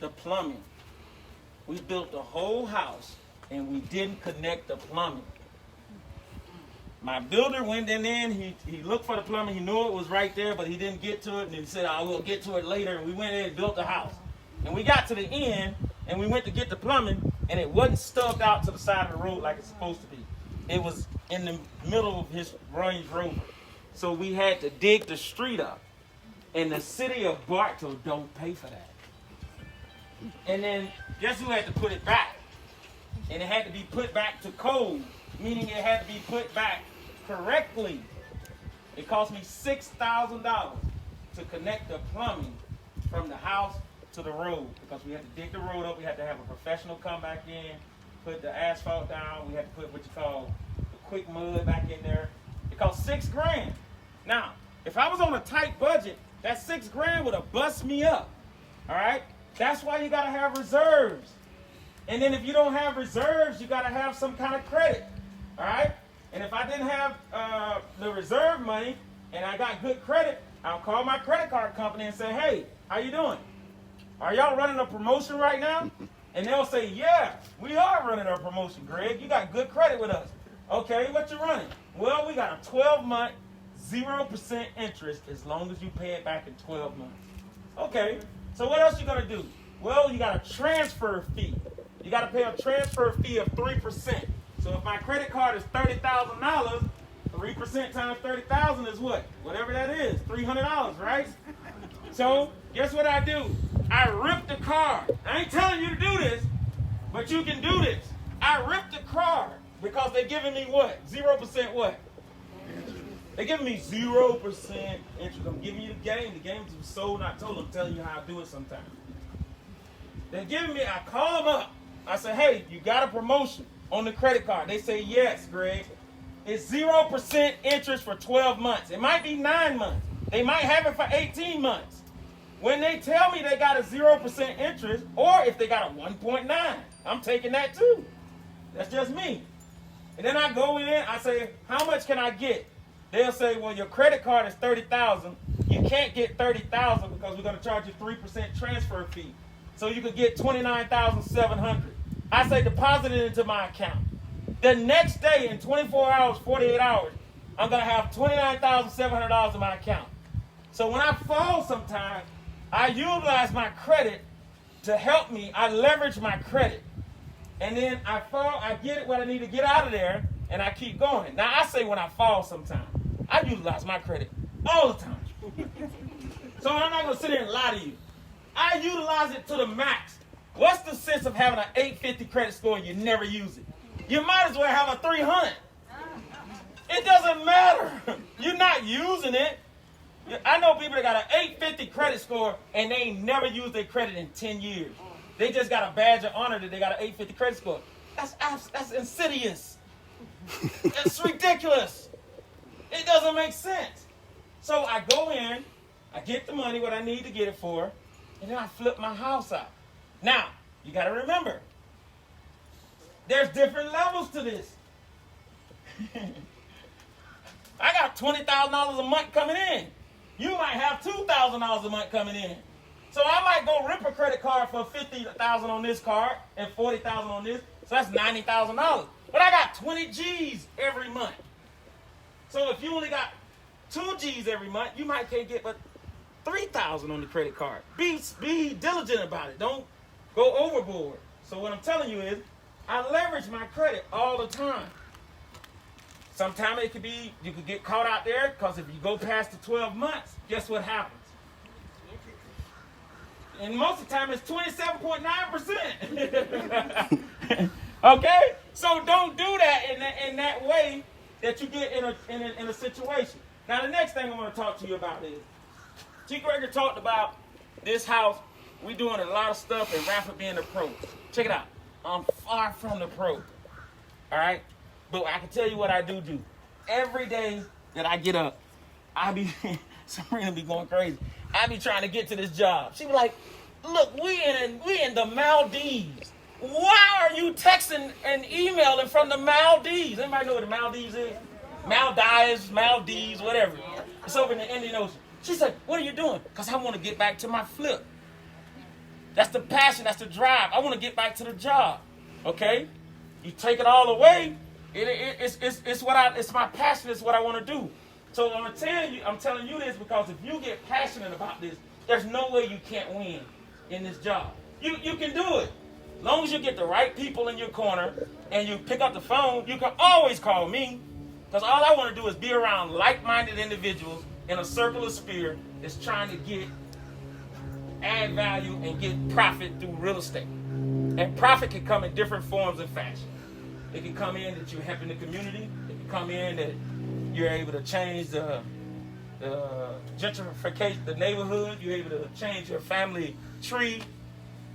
the plumbing. We built the whole house and we didn't connect the plumbing. My builder went in, he looked for the plumbing, he knew it was right there, but he didn't get to it, and he said, I will get to it later, and we went in and built the house. And we got to the end, and we went to get the plumbing, and it wasn't stubbed out to the side of the road like it's supposed to be. It was in the middle of his Range Rover. So we had to dig the street up. And the city of Bartow don't pay for that. And then guess who had to put it back? And it had to be put back to code, meaning it had to be put back correctly. It cost me $6,000 to connect the plumbing from the house to the road, because we had to dig the road up. We had to have a professional come back in, put the asphalt down. We had to put what you call the quick mud back in there. It cost $6,000. Now, if I was on a tight budget, that $6,000 would have bust me up. All right? That's why you gotta have reserves. And then if you don't have reserves, you gotta have some kind of credit. All right? And if I didn't have the reserve money and I got good credit, I'll call my credit card company and say, hey, how you doing? Are y'all running a promotion right now? And they'll say, yeah, we are running a promotion, Greg. You got good credit with us. Okay, what you running? Well, we got a 12-month, 0% interest as long as you pay it back in 12 months. Okay, so what else you gonna do? Well, you got a transfer fee. You gotta pay a transfer fee of 3%. So if my credit card is $30,000, 3% times 30,000 is what? Whatever that is, $300, right? So guess what I do? I rip the card. I ain't telling you to do this, but you can do this. I rip the card because they're giving me what? 0% what? They're giving me 0% interest. I'm giving you the game. The game is sold, not told. I'm telling you how I do it sometimes. They're giving me, I call them up. I say, hey, you got a promotion on the credit card. They say, yes, Greg. It's 0% interest for 12 months. It might be 9 months. They might have it for 18 months. When they tell me they got a 0% interest, or if they got a 1.9, I'm taking that too. That's just me. And then I go in, I say, how much can I get? They'll say, well, your credit card is $30,000. You can't get $30,000 because we're going to charge you 3% transfer fee. So you could get $29,700. I say, deposit it into my account. The next day, in 24 hours, 48 hours, I'm going to have $29,700 in my account. So when I fall sometimes, I utilize my credit to help me. I leverage my credit. And then I fall, I get it what I need to get out of there, and I keep going. Now, I say when I fall sometimes, I utilize my credit all the time. So I'm not going to sit here and lie to you. I utilize it to the max. What's the sense of having an 850 credit score and you never use it? You might as well have a 300. It doesn't matter. You're not using it. I know people that got an 850 credit score and they ain't never used their credit in 10 years. They just got a badge of honor that they got an 850 credit score. That's insidious. It's ridiculous. It doesn't make sense. So I go in, I get the money, what I need to get it for, and then I flip my house out. Now, you got to remember, there's different levels to this. I got $20,000 a month coming in. You might have $2,000 a month coming in. So I might go rip a credit card for $50,000 on this card and $40,000 on this. So that's $90,000. But I got 20 G's every month. So if you only got 2 G's every month, you might can't get but $3,000 on the credit card. Be diligent about it. Don't go overboard. So what I'm telling you is, I leverage my credit all the time. Sometimes it could be, you could get caught out there because if you go past the 12 months, guess what happens? And most of the time it's 27.9%. Okay? So don't do that in that way that you get in a situation. Now the next thing I want to talk to you about is, T. Gregory talked about this house. We doing a lot of stuff and Radford being the pro. Check it out. I'm far from the pro. All right? But I can tell you what I do. Every day that I get up, Sabrina be going crazy. I be trying to get to this job. She be like, look, we in the Maldives. Why are you texting and emailing from the Maldives? Anybody know what the Maldives is? Maldives, whatever. It's over in the Indian Ocean. She said, what are you doing? Because I want to get back to my flip. That's the passion, that's the drive. I want to get back to the job. Okay? You take it all away, it's my passion, it's what I want to do. So I'm telling you this because if you get passionate about this, there's no way you can't win in this job. You can do it. As long as you get the right people in your corner and you pick up the phone, you can always call me. Because all I want to do is be around like-minded individuals in a circular sphere that's trying to add value and get profit through real estate. And profit can come in different forms and fashion. It can come in that you're helping the community. It can come in that you're able to change the gentrification, the neighborhood. You're able to change your family tree.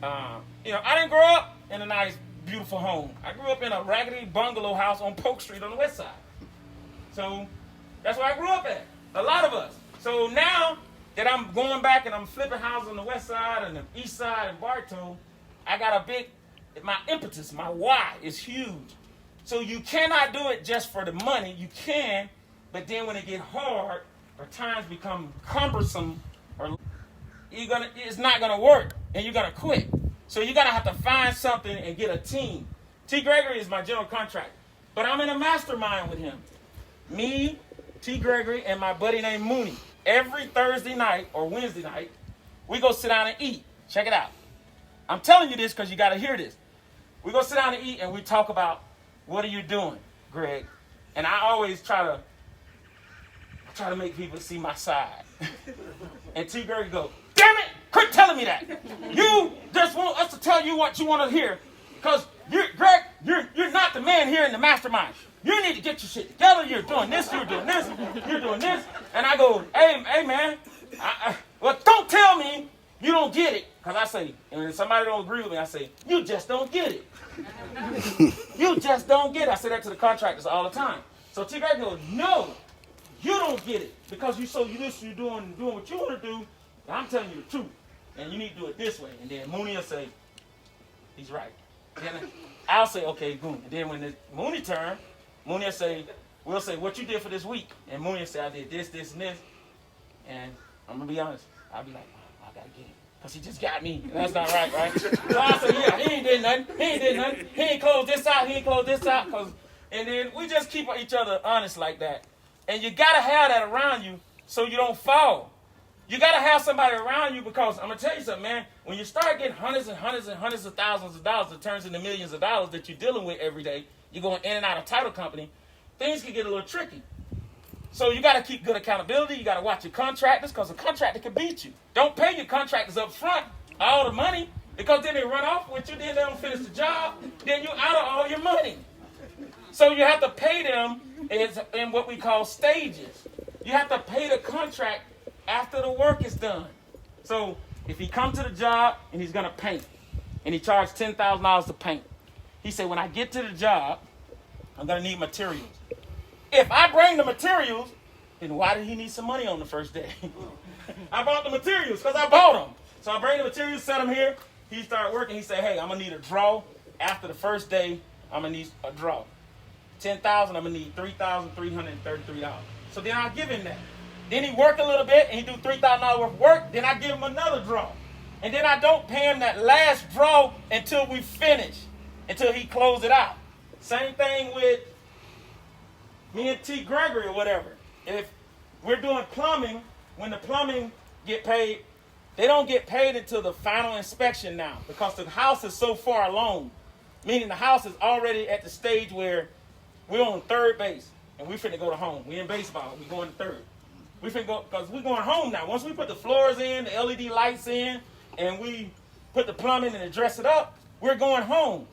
I didn't grow up in a nice, beautiful home. I grew up in a raggedy bungalow house on Polk Street on the west side. So that's where I grew up at. A lot of us. So now that I'm going back and I'm flipping houses on the west side and the east side and Bartow, I got my impetus, my why is huge. So you cannot do it just for the money. You can, but then when it get hard or times become cumbersome, or it's not gonna work and you're gonna quit. So you're gonna have to find something and get a team. T. Gregory is my general contractor, but I'm in a mastermind with him. Me, T. Gregory, and my buddy named Mooney. Every Thursday night or Wednesday night, we go sit down and eat. Check it out. I'm telling you this because you got to hear this. We go sit down and eat and we talk about, what are you doing, Greg? And I always try to make people see my side. And T. Gregory goes, damn it, quit telling me that. You just want us to tell you what you want to hear. Because, Greg, you're not the man here in the mastermind. You need to get your shit together. You're doing this, you're doing this, you're doing this. And I go, hey man, well, don't tell me you don't get it. Because I say, and if somebody don't agree with me, I say, you just don't get it. You just don't get it. I say that to the contractors all the time. So T. Greg goes, no, you don't get it. Because you're doing what you want to do. I'm telling you the truth. And you need to do it this way. And then Mooney will say, he's right. Then I'll say, okay, boom. And then when it's Mooney turn, Mooney will say, we'll say, what you did for this week? And Mooney will say, I did this, this, and this. And I'm going to be honest. I'll be like, oh, I got to get him. Because he just got me. And that's not right, right? So I say, yeah, he ain't did nothing. He ain't did nothing. He ain't closed this out. He ain't closed this out. And then we just keep each other honest like that. And you got to have that around you so you don't fall. You got to have somebody around you because I'm going to tell you something, man. When you start getting hundreds and hundreds and hundreds of thousands of dollars, it turns into millions of dollars that you're dealing with every day. You're going in and out of title company. Things can get a little tricky. So you got to keep good accountability. You got to watch your contractors because a contractor can beat you. Don't pay your contractors up front all the money because then they run off with you. Then they don't finish the job. Then you're out of all your money. So you have to pay them in what we call stages. You have to pay the contract after the work is done. So if he comes to the job and he's going to paint and he charged $10,000 to paint, he said, when I get to the job, I'm going to need materials. If I bring the materials, then why did he need some money on the first day? I bought the materials because I bought them. So I bring the materials, set them here. He started working. He said, hey, I'm going to need a draw. After the first day, I'm going to need a draw. $10,000, I'm going to need $3,333. So then I'll give him that. Then he work a little bit and he do $3,000 worth of work. Then I give him another draw. And then I don't pay him that last draw until we finish, until he close it out. Same thing with me and T. Gregory or whatever. If we're doing plumbing, when the plumbing get paid, they don't get paid until the final inspection now because the house is so far along, meaning the house is already at the stage where we're on third base and we finna go to home. We in baseball, we going to third. We finna go, because we're going home now. Once we put the floors in, the LED lights in, and we put the plumbing and dress it up, we're going home.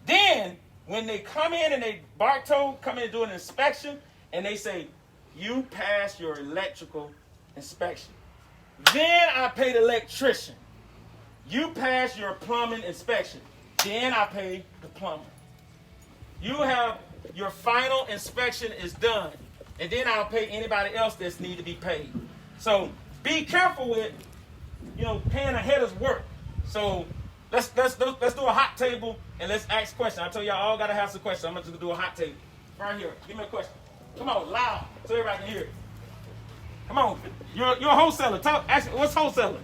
Then, when they come in and Bartow come in and do an inspection, and they say, you passed your electrical inspection. Then I pay the electrician. You pass your plumbing inspection. Then I pay the plumber. You have your final inspection is done. And then I'll pay anybody else that's need to be paid. So be careful with, paying ahead of work. So let's do a hot table and let's ask questions. I tell y'all all gotta have some questions. I'm gonna do a hot table. Right here. Give me a question. Come on, loud, so everybody can hear it. Come on. You're a wholesaler. What's wholesaling?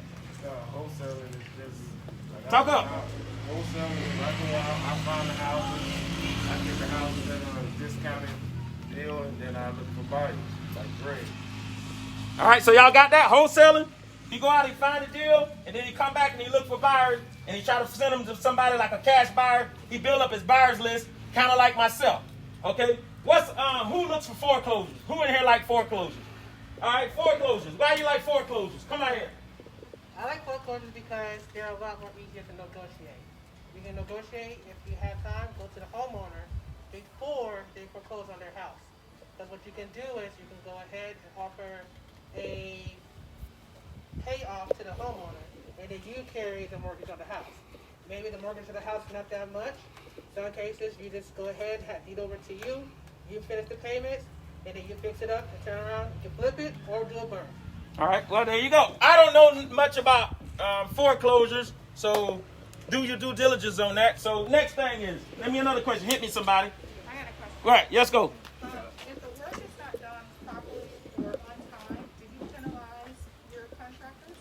Wholesaling is just Talk up. Wholesaling is like I find the houses, I get the houses at a discounted deal, and then I look for buyers, like Greg. All right, so y'all got that? Wholesaling? He go out, he find a deal, and then he come back and he look for buyers, and he try to send them to somebody like a cash buyer. He build up his buyers list, kind of like myself, okay? Who looks for foreclosures? Who in here like foreclosures? All right, foreclosures. Why you like foreclosures? Come out here. I like foreclosures because they're a lot more easier to negotiate. You can negotiate if you have time, go to the homeowner before they foreclose on their house. Because what you can do is you can go ahead and offer a payoff to the homeowner, and then you carry the mortgage on the house. Maybe the mortgage of the house is not that much. Some cases you just go ahead, deed over to you, you finish the payments, and then you fix it up and turn around, you can flip it or do a burn. All right, well, there you go. I don't know much about foreclosures, so do your due diligence on that. So next thing is, let me another question. Hit me, somebody. I got a question. All right, let's go. If the work is not done properly or on time, do you penalize your contractors?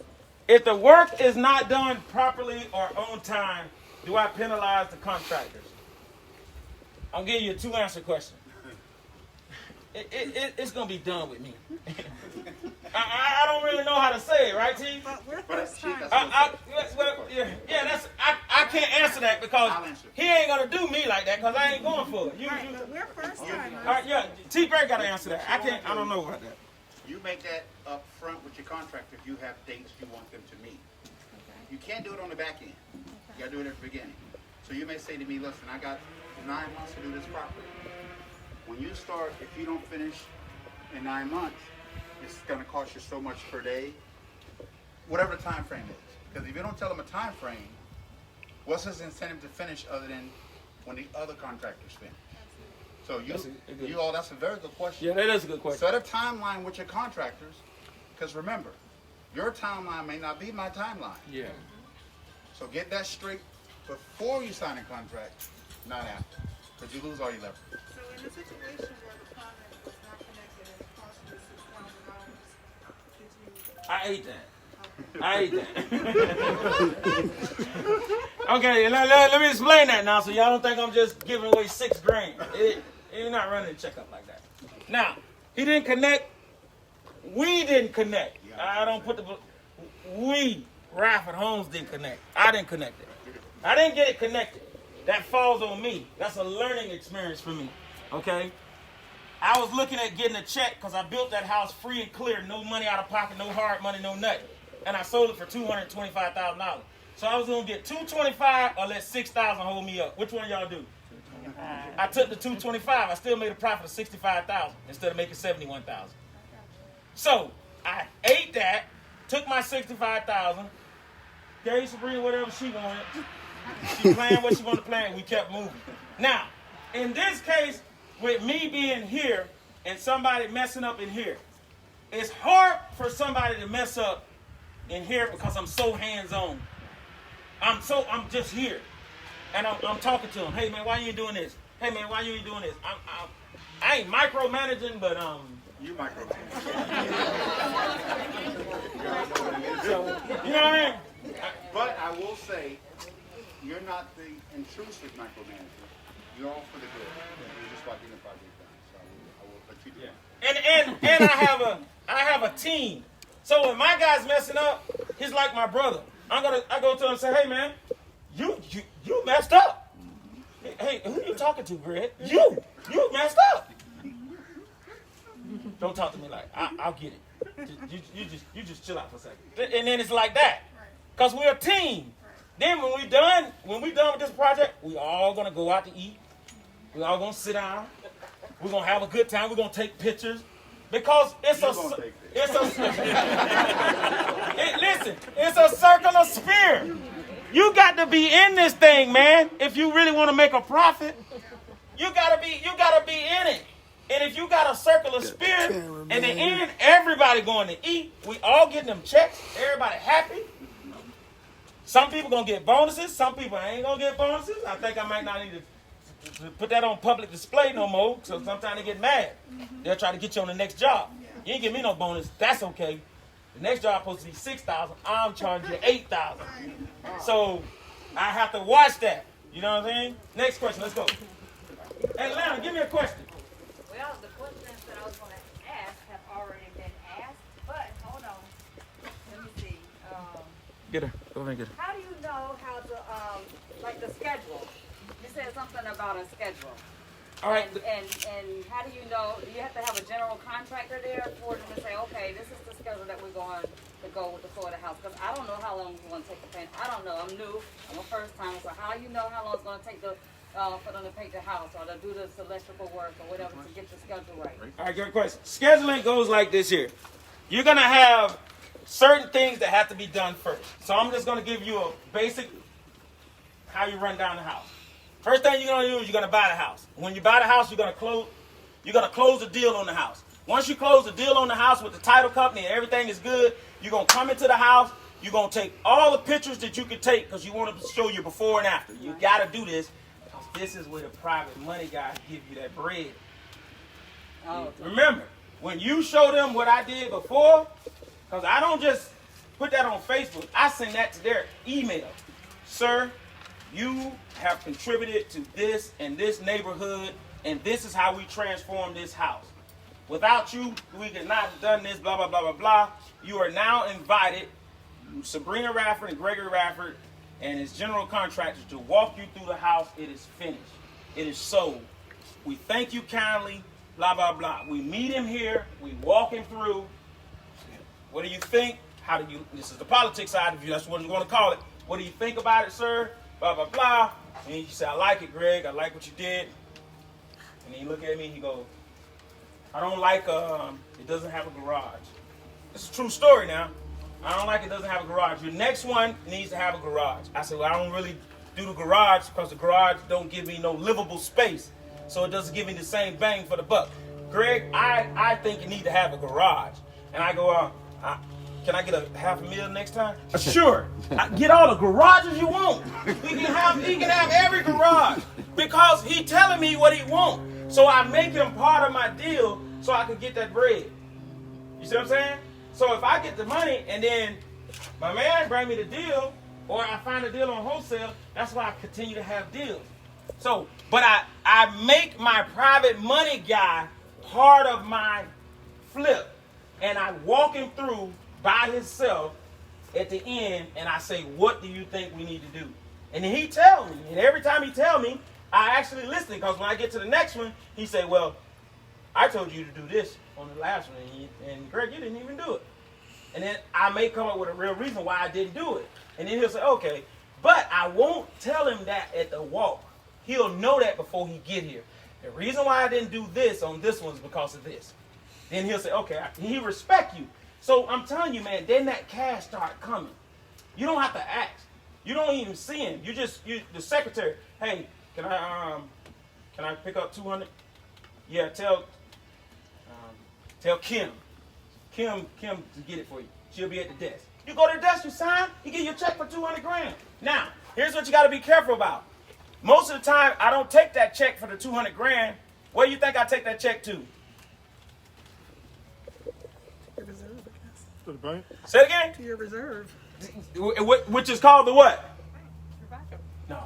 If the work is not done properly or on time, do I penalize the contractors? I'll give you a 2-answer question. It's going to be done with me. I don't really know how to say it, right, T? But we're first time. I can't answer that because he ain't going to do me like that because I ain't going for it. Right, but we're first time. All right, yeah, T. Gray got to answer that. I don't know about that. You make that up front with your contractor if you have dates you want them to meet. You can't do it on the back end. You got to do it at the beginning. So you may say to me, listen, I got 9 months to do this properly. When you start, if you don't finish in 9 months, it's going to cost you so much per day, whatever the time frame is. Because if you don't tell them a time frame, what's his incentive to finish other than when the other contractors finish? So that's a very good question. Yeah, that is a good question. Set a timeline with your contractors, because remember, your timeline may not be my timeline. Yeah. So get that straight before you sign a contract, not after, because you lose all your leverage. So in a situation where the comment is not connected and it costs you $6,000, I ate that. Okay, let me explain that now so y'all don't think I'm just giving away $6,000. You're not running a checkup like that. Now, he didn't connect. We didn't connect. I don't put we, Radford Homes, didn't connect. I didn't connect it. I didn't get it connected. That falls on me. That's a learning experience for me. Okay? I was looking at getting a check because I built that house free and clear. No money out of pocket, no hard money, no nothing. And I sold it for $225,000. So I was going to get $225,000 or let $6,000 hold me up. Which one y'all do? I took the $225,000. I still made a profit of $65,000 instead of making $71,000. So I ate that, took my $65,000, gave Sabrina whatever she wanted. She playing what she wanted to play, and we kept moving. Now, in this case, with me being here and somebody messing up in here, it's hard for somebody to mess up in here because I'm so hands-on. I'm just here. And I'm talking to them. Hey, man, why you ain't doing this? Hey, man, why you ain't doing this? I ain't micromanaging, but You micromanage. so, you know what I mean? But I will say, you're not the intrusive micromanager. You're all for the good. You're just about getting the project done. So I will let you do it. And I have a team. So when my guy's messing up, he's like my brother. I go to him and say, hey man, you messed up. Hey, who you talking to, Greg? You messed up. Don't talk to me like I'll get it. You just chill out for a second. And then it's like that. Because we're a team. Then when we done with this project, we all gonna go out to eat. We all gonna sit down. We're gonna have a good time. We're gonna take pictures. Because it's a circular sphere. You got to be in this thing, man. If you really want to make a profit, you gotta be in it. And if you got a circular sphere, in the end, everybody going to eat. We all getting them checks. Everybody happy. Some people gonna get bonuses. Some people ain't gonna get bonuses. I think I might not need to put that on public display no more. So sometimes they get mad. They'll try to get you on the next job. You ain't give me no bonus. That's okay. The next job supposed to be $6,000. I'm charging you $8,000. So I have to watch that. You know what I'm saying? Next question. Let's go. Atlanta, give me a question. Well, the questions that I was going to ask have already been asked, but hold on. Let me see. Get her. Go ahead and get her. How do you know how to, like the schedule? You said something about a schedule. All right. And how do you know? Do you have to have a general contractor there for them to say, okay, this is the schedule that we're going to go with the floor of the house? Because I don't know how long it's going to take to paint. I don't know. I'm new. I'm a first timer. So how you know how long it's going to take for them to paint the house or to do this electrical work or whatever to get the schedule right? All right, great question. Scheduling goes like this here. You're going to have certain things that have to be done first. So I'm just going to give you a basic how you run down the house. First thing you're going to do is you're going to buy the house. When you buy the house, you're going to close the deal on the house. Once you close the deal on the house with the title company and everything is good, you're going to come into the house. You're going to take all the pictures that you can take because you want to show you before and after. You got to do this because this is where the private money guys give you that bread. Oh, okay. Remember, when you show them what I did before, because I don't just put that on Facebook. I send that to their email. Sir, you have contributed to this and this neighborhood, and this is how we transform this house. Without you, we could not have done this, blah, blah, blah, blah, blah. You are now invited, Sabrina Radford and Gregory Radford and his general contractors, to walk you through the house. It is finished. It is sold. We thank you kindly, blah, blah, blah. We meet him here. We walk him through. What do you think? How do you, this is the politics side of you. That's what you want to call it. What do you think about it, sir? Blah, blah, blah. And he said, I like it, Greg. I like what you did. And he looked at me and he goes, I don't like, it doesn't have a garage. It's a true story now. I don't like it doesn't have a garage. Your next one needs to have a garage. I said, well, I don't really do the garage because the garage don't give me no livable space. So it doesn't give me the same bang for the buck. Greg, I think you need to have a garage. And I go, can I get a $500,000 next time? Sure. Get all the garages you want. He can have every garage because he telling me what he wants. So I make him part of my deal so I can get that bread. You see what I'm saying? So if I get the money and then my man bring me the deal or I find a deal on wholesale, that's why I continue to have deals. So, but I make my private money guy part of my flip and I walk him through by himself at the end and I say, what do you think we need to do? And then he tell me, and every time he tell me, I actually listen because when I get to the next one, he say, well, I told you to do this on the last one, and Greg, you didn't even do it. And then I may come up with a real reason why I didn't do it. And then he'll say, okay, but I won't tell him that at the walk. He'll know that before he get here. The reason why I didn't do this on this one is because of this. Then he'll say, okay, he respect you. So I'm telling you, man, then that cash start coming. You don't have to ask. You don't even see him. You the secretary, hey, can I pick up 200? Yeah, tell Kim to get it for you. She'll be at the desk. You go to the desk, you sign, he give you a check for $200,000. Now, here's what you got to be careful about. Most of the time, I don't take that check for the $200,000. Where do you think I take that check to? Your reserve, I guess. To the bank? Say it again. To your reserve. Which is called the what? No.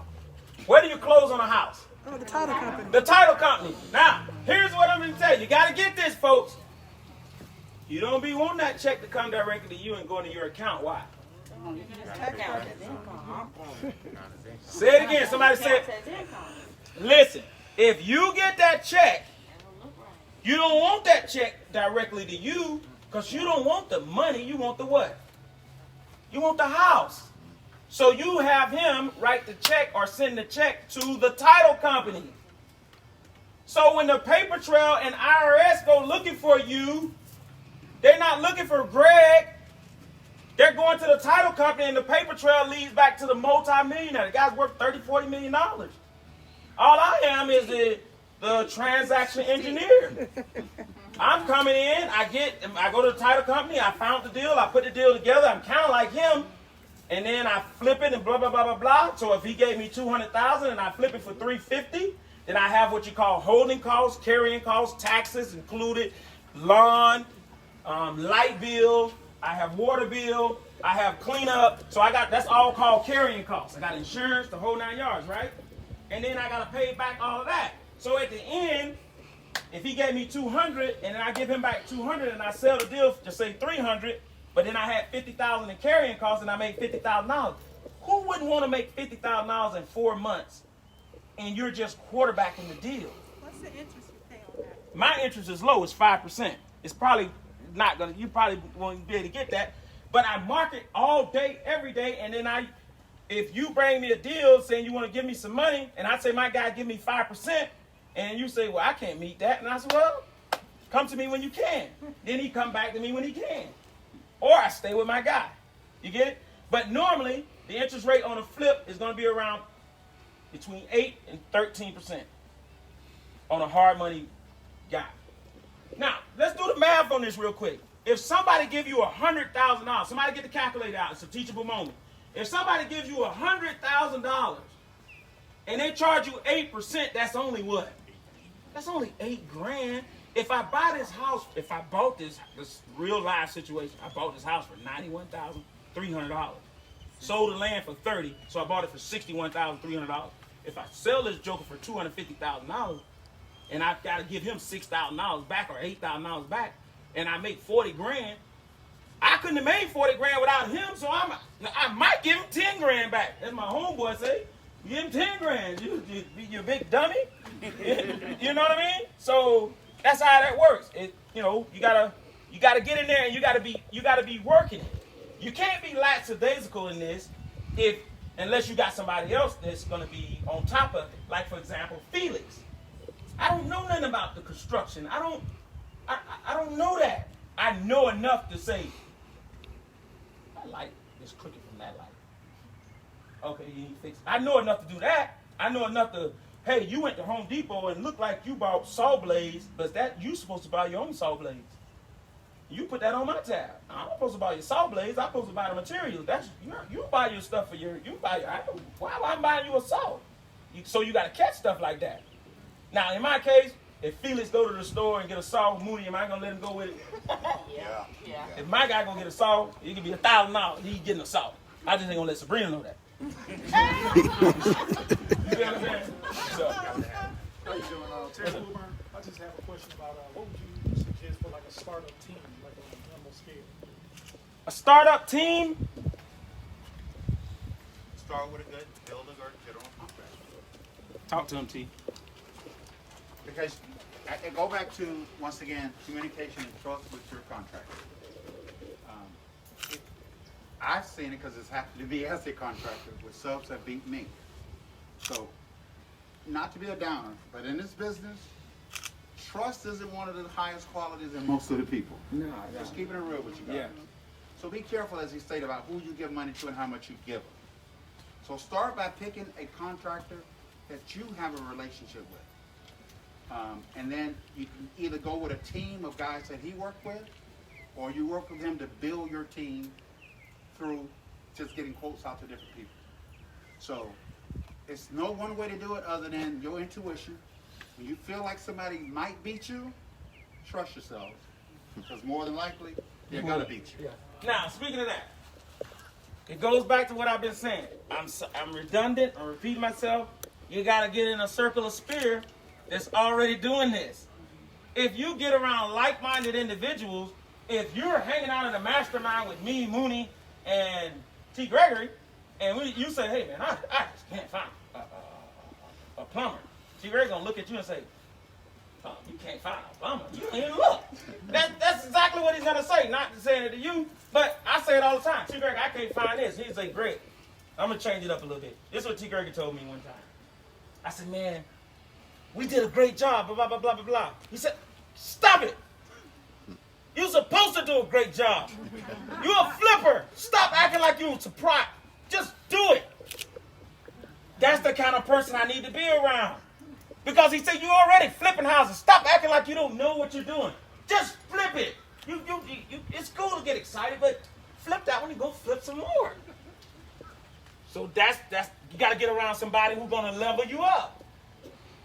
Where do you close on a house? Oh, the title company. The title company. Now, here's what I'm going to tell you. You got to get this, folks. You don't be wanting that check to come directly to you and go into your account. Why? Say it again. Somebody said, listen, if you get that check, you don't want that check directly to you because you don't want the money. You want the what? You want the house. So you have him write the check or send the check to the title company. So when the paper trail and IRS go looking for you, they're not looking for Greg. They're going to the title company and the paper trail leads back to the multi-millionaire. The guy's worth $30, $40 million. All I am is the transaction engineer. I'm coming in, I go to the title company, I found the deal, I put the deal together, I'm kind of like him. And then I flip it and blah, blah, blah, blah, blah. So if he gave me $200,000 and I flip it for $350,000, then I have what you call holding costs, carrying costs, taxes included, lawn, light bill, I have water bill, I have cleanup. So that's all called carrying costs. I got insurance, the whole 9 yards, right? And then I got to pay back all of that. So at the end, if he gave me $200 and then I give him back $200 and I sell the deal for, say, $300, but then I had $50,000 in carrying costs and I made $50,000. Who wouldn't want to make $50,000 in 4 months and you're just quarterbacking the deal? Let's the interest you pay on that? My interest is low. It's 5%. It's probably not gonna. You probably won't be able to get that. But I market all day, every day, and then if you bring me a deal saying you want to give me some money, and I say my guy give me 5%, and you say, well, I can't meet that, and I say, well, come to me when you can. Then he come back to me when he can, or I stay with my guy. You get it? But normally the interest rate on a flip is going to be around between 8 and 13% on a hard money guy. Now let's do the math on this real quick. If somebody give you $100,000, somebody get the calculator out. It's a teachable moment. If somebody gives you $100,000 and they charge you 8%, that's only what? That's only $8,000. If I buy this house, if I bought this real life situation, I bought this house for $91,300. Sold the land for $30,000, so I bought it for $61,300. If I sell this joker for $250,000, and I've got to give him $6,000 back or $8,000 back, and I make $40,000, I couldn't have made $40,000 without him, so I might give him $10,000 back. As my homeboy say, give him $10,000. You big dummy. You know what I mean? So that's how that works. You gotta get in there and you gotta be working it. You can't be lackadaisical in this unless you got somebody else that's gonna be on top of it. Like for example, Felix. I don't know nothing about the construction. I don't know that. I know enough to say, that light is crooked from that light. Okay, you need to fix it. I know enough to do that. I know enough to, hey, you went to Home Depot and looked like you bought saw blades, but you supposed to buy your own saw blades. You put that on my tab. I'm not supposed to buy your saw blades. I'm supposed to buy the materials. You buy your stuff for why am I buying you a saw? So you got to catch stuff like that. Now, in my case, if Felix go to the store and get a saw, Moody, am I gonna let him go with it? Yeah. If my guy gonna get a saw, it could be $1,000. He getting a saw. I just ain't gonna let Sabrina know that. You know what I'm saying? So, How you doing, Terry Wilburn? I just have a question about what would you suggest for like a startup team, like on a normal scale? a startup team. Start with a good builder or general contractor. Talk to him, T. Because I go back to, once again, communication and trust with your contractor. I've seen it because it's happened to be as a contractor with subs that beat me. So, not to be a downer, but in this business, trust isn't one of the highest qualities in most of the people. No, just keeping it real with you guys. Yeah. So be careful, as he stated, about who you give money to and how much you give them. So start by picking a contractor that you have a relationship with. And then you can either go with a team of guys that he worked with, or you work with him to build your team through just getting quotes out to different people. So it's no one way to do it other than your intuition. When you feel like somebody might beat you, trust yourselves, because more than likely, they're going to beat you. Yeah. Now, speaking of that, it goes back to what I've been saying. I'm redundant. I'm repeating myself. You got to get in a circle of spirit that's already doing this. If you get around like-minded individuals, if you're hanging out in a mastermind with me, Mooney, and T. Gregory, and you say, hey, man, I just can't find a plumber. T. Gregory's going to look at you and say, oh, you can't find a plumber. You don't even look. That's exactly what he's going to say. Not saying it to you, but I say it all the time. T. Gregory, I can't find this. He'd say, Greg, I'm going to change it up a little bit. This is what T. Gregory told me one time. I said, man, we did a great job, blah, blah, blah, blah, blah, blah. He said, stop it. You're supposed to do a great job. You're a flipper. Stop acting like you're surprised. Just do it. That's the kind of person I need to be around. Because he said, you already flipping houses. Stop acting like you don't know what you're doing. Just flip it. It's cool to get excited, but flip that one and go flip some more. So that's you got to get around somebody who's going to level you up.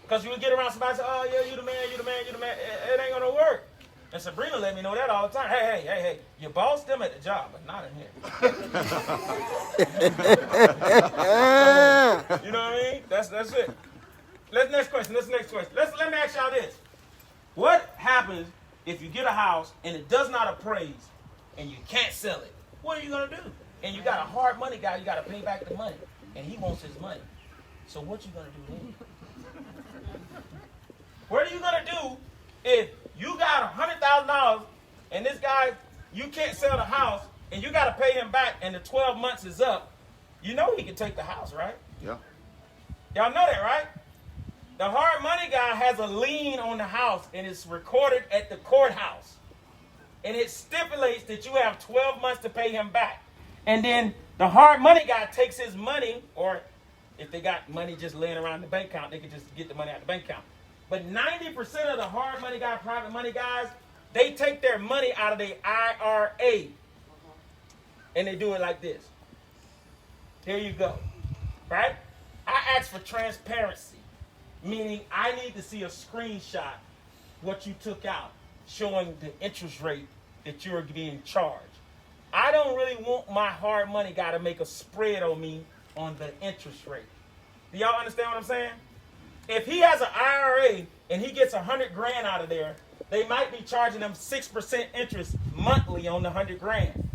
Because you would get around somebody and say, oh, yeah, you the man. It ain't going to work. And Sabrina let me know that all the time. Hey, you boss them at the job, but not in here. You know what I mean? That's it. Next question. Let me ask y'all this. What happens if you get a house and it does not appraise and you can't sell it? What are you going to do? And you got a hard money guy, you got to pay back the money. And he wants his money. So what you going to do then? What are you gonna do if you got $100,000 and this guy, you can't sell the house and you gotta pay him back and the 12 months is up? You know he can take the house, right? Yeah. Y'all know that, right? The hard money guy has a lien on the house and it's recorded at the courthouse. And it stipulates that you have 12 months to pay him back. And then the hard money guy takes his money, or if they got money just laying around the bank account, they can just get the money out of the bank account. But 90% of the hard money guy, private money guys, they take their money out of their IRA. And they do it like this. Here you go. Right? I ask for transparency, meaning I need to see a screenshot what you took out, showing the interest rate that you're being charged. I don't really want my hard money guy to make a spread on me on the interest rate. Do y'all understand what I'm saying? If he has an IRA and he gets $100,000 out of there, they might be charging him 6% interest monthly on the $100,000.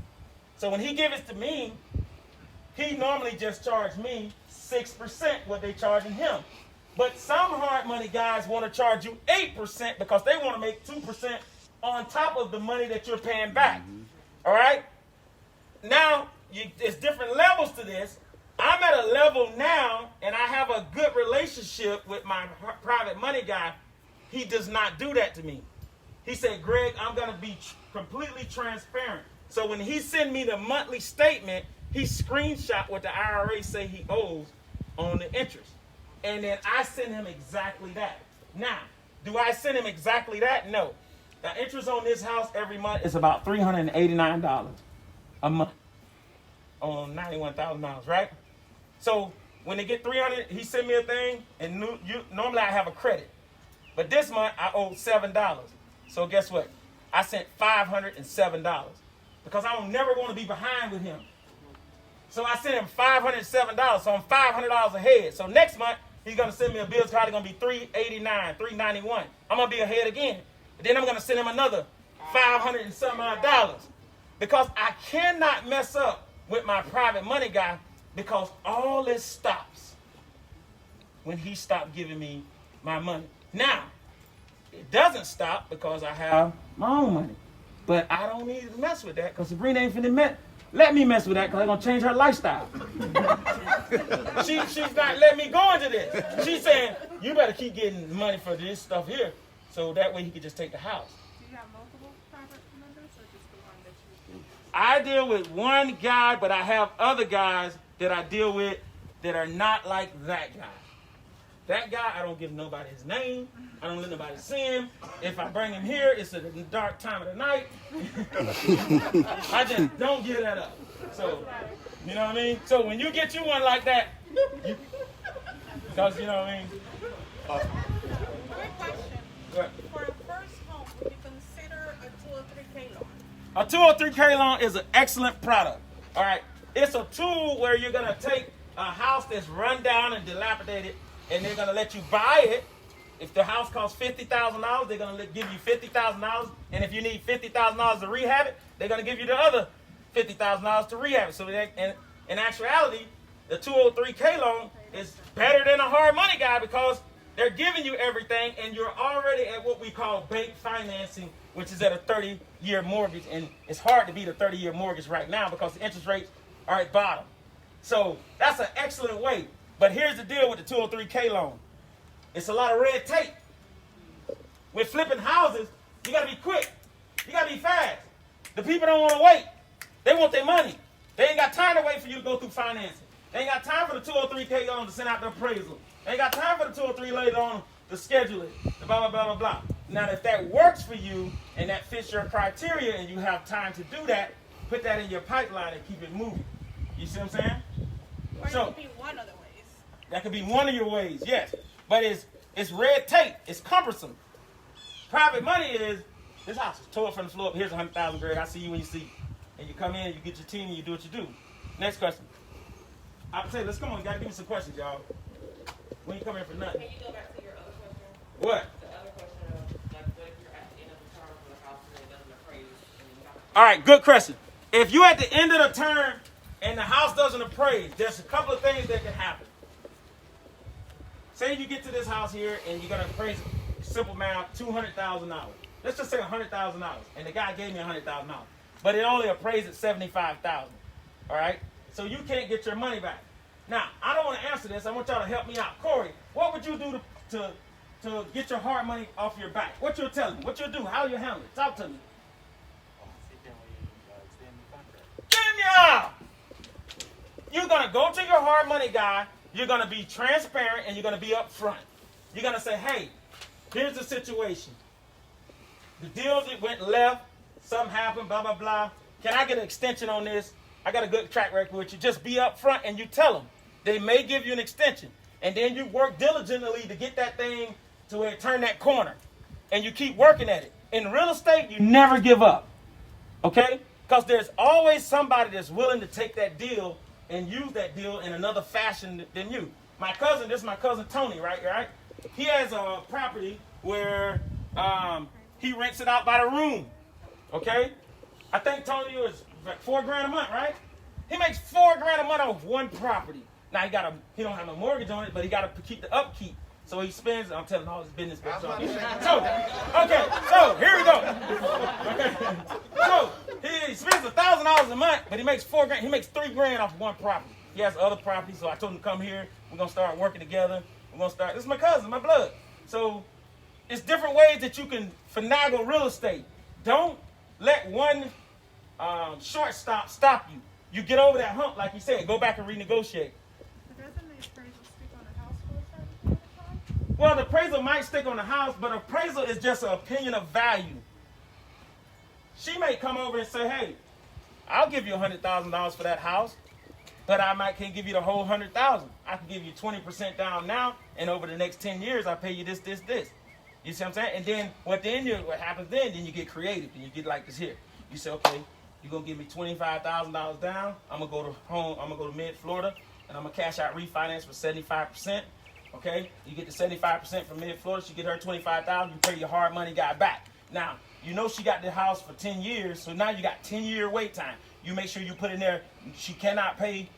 So when he gives it to me, he normally just charge me 6% what they charging him. But some hard money guys want to charge you 8% because they want to make 2% on top of the money that you're paying back. All right? Now, there's different levels to this. I'm at a level now, and I have a good relationship with my private money guy. He does not do that to me. He said, Greg, I'm going to be completely transparent. So when he send me the monthly statement, he screenshot what the IRA say he owes on the interest. And then I send him exactly that. Now, do I send him exactly that? No. The interest on this house every month is about $389 a month on $91,000, right? So when they get $300, he sent me a thing, and normally I have a credit. But this month I owe $7. So guess what? I sent $507 because I'm never going to be behind with him. So I sent him $507, so I'm $500 ahead. So next month, he's going to send me a bill card. It's going to be $389, $391. I'm going to be ahead again. And then I'm going to send him another $500 and some odd dollars. Because I cannot mess up with my private money guy because all this stops when he stopped giving me my money. Now, it doesn't stop because I have my own money. But I don't need to mess with that because Sabrina ain't finna let me mess with that because I'm going to change her lifestyle. She's not letting me go into this. She's saying, you better keep getting money for this stuff here so that way he can just take the house. Do you have multiple private lenders or just the one that you use? I deal with one guy, but I have other guys that I deal with that are not like that guy. That guy, I don't give nobody his name. I don't let nobody see him. If I bring him here, it's a dark time of the night. I just don't give that up. So, you know what I mean? So when you get you one like that, because you know what I mean? Quick question. What? For a first home, would you consider a 203K loan? A 203K loan is an excellent product. All right. It's a tool where you're going to take a house that's run down and dilapidated, and they're going to let you buy it. If the house costs $50,000, they're going to give you $50,000. And if you need $50,000 to rehab it, they're going to give you the other $50,000 to rehab it. So that, in actuality, the 203K loan is better than a hard money guy because they're giving you everything, and you're already at what we call bank financing, which is at a 30-year mortgage. And it's hard to beat a 30-year mortgage right now because the interest rates are at bottom. So that's an excellent way. But here's the deal with the 203K loan. It's a lot of red tape. With flipping houses, you got to be quick. You got to be fast. The people don't want to wait. They want their money. They ain't got time to wait for you to go through financing. They ain't got time for the 203K loan to send out the appraisal. They ain't got time for the 203 later on to schedule it. The blah, blah, blah, blah, blah. Now, if that works for you and that fits your criteria and you have time to do that, put that in your pipeline and keep it moving. You see what I'm saying? Or it could be one of the ways. That could be one of your ways, yes. But it's red tape. It's cumbersome. Private money is, this house is tore from the floor up. Here's $100,000, Greg. I see you when you see. And you come in, you get your team, and you do what you do. Next question. I'll say, let's come on. You got to give me some questions, y'all. We ain't come here for nothing. Can you go back to your other question? What? The other question of, like, what if you're at the end of the term for the house and it doesn't appraise? All right, good question. If you're at the end of the term and the house doesn't appraise, there's a couple of things that can happen. Say you get to this house here and you're going to appraise it. simple math, $200,000. Let's just say $100,000, and the guy gave me $100,000, but it only appraised at $75,000. All right, so you can't get your money back. Now, I don't want to answer this. I want y'all to help me out. Corey, what would you do to get your hard money off your back? What you'll tell me? What you'll do? How you handle it? Talk to me. You're going to go to your hard money guy. You're going to be transparent and you're going to be upfront. You're going to say, hey, here's the situation. The deal that went left, something happened, blah, blah, blah. Can I get an extension on this? I got a good track record with you. Just be upfront and you tell them. They may give you an extension. And then you work diligently to get that thing to where it turn that corner. And you keep working at it. In real estate, you never give up. Okay? Because there's always somebody that's willing to take that deal and use that deal in another fashion than you. My cousin, this is my cousin Tony, right? He has a property where he rents it out by the room. Okay? I think Tony is like $4,000 a month, right? He makes $4,000 a month off one property. Now he don't have no mortgage on it, but he got to keep the upkeep. So he spends. I'm telling all his business. So here we go. Okay, so he spends $1,000 a month, but he makes $4,000. He makes $3,000 off one property. He has other properties, so I told him to come here. We're gonna start working together. This is my cousin, my blood. So it's different ways that you can finagle real estate. Don't let one shortstop stop you. You get over that hump, like you said. Go back and renegotiate. Well, the appraisal might stick on the house, but appraisal is just an opinion of value. She may come over and say, hey, I'll give you $100,000 for that house, but I can't give you the whole $100,000. I can give you 20% down now, and over the next 10 years, I'll pay you this. You see what I'm saying? And then what happens then you get creative, and you get like this here. You say, okay, you're going to give me $25,000 down. I'm going to go to mid-Florida, and I'm going to cash out refinance for 75%. Okay, you get the 75% from mid-Florida. She get her $25,000. You pay your hard money guy back. Now, you know she got the house for 10 years, so now you got 10-year wait time. You make sure you put in there, she cannot pay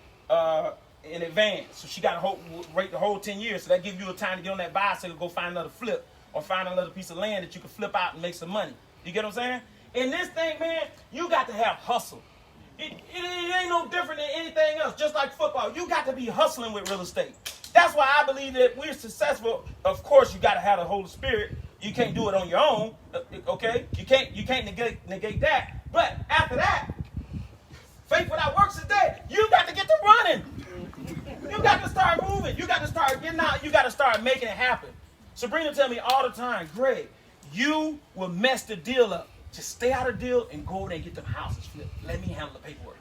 in advance. So she got to wait the whole 10 years. So that gives you a time to get on that bicycle, go find another flip, or find another piece of land that you can flip out and make some money. You get what I'm saying? In this thing, man, you got to have hustle. It ain't no different than anything else. Just like football, you got to be hustling with real estate. That's why I believe that we're successful. Of course, you got to have the Holy Spirit. You can't do it on your own, okay? You can't negate that. But after that, faith without works is dead. You got to get to running. You got to start moving. You got to start getting out. You got to start making it happen. Sabrina tell me all the time, Greg, you will mess the deal up. Just stay out of the deal and go over there and get them houses flipped. Let me handle the paperwork.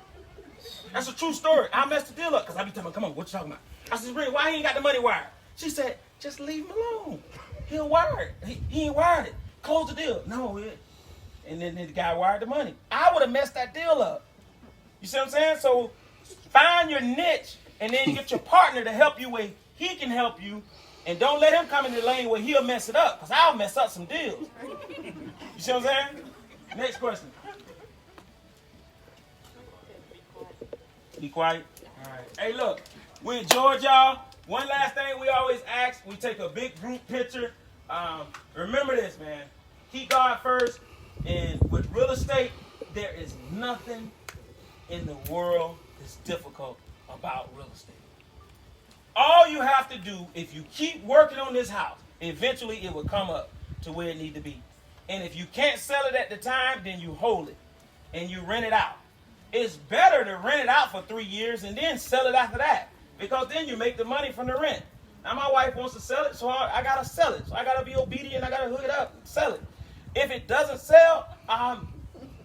That's a true story. I messed the deal up because I be telling him, come on, what you talking about? I said, Sabrina, why he ain't got the money wired? She said, just leave him alone. He'll wire it. He ain't wired it. Close the deal. No, and then the guy wired the money. I would have messed that deal up. You see what I'm saying? So find your niche and then get your partner to help you where he can help you. And don't let him come in the lane where he'll mess it up, because I'll mess up some deals. You see what I'm saying? Next question. Be quiet. All right. Hey, look, we enjoyed y'all. One last thing we always ask, we take a big group picture. Remember this, man. Keep God first. And with real estate, there is nothing in the world that's difficult about real estate. All you have to do, if you keep working on this house, eventually it will come up to where it needs to be. And if you can't sell it at the time, then you hold it and you rent it out. It's better to rent it out for 3 years and then sell it after that, because then you make the money from the rent. Now my wife wants to sell it, so I got to sell it. So I got to be obedient. I got to hook it up and sell it. If it doesn't sell, I'm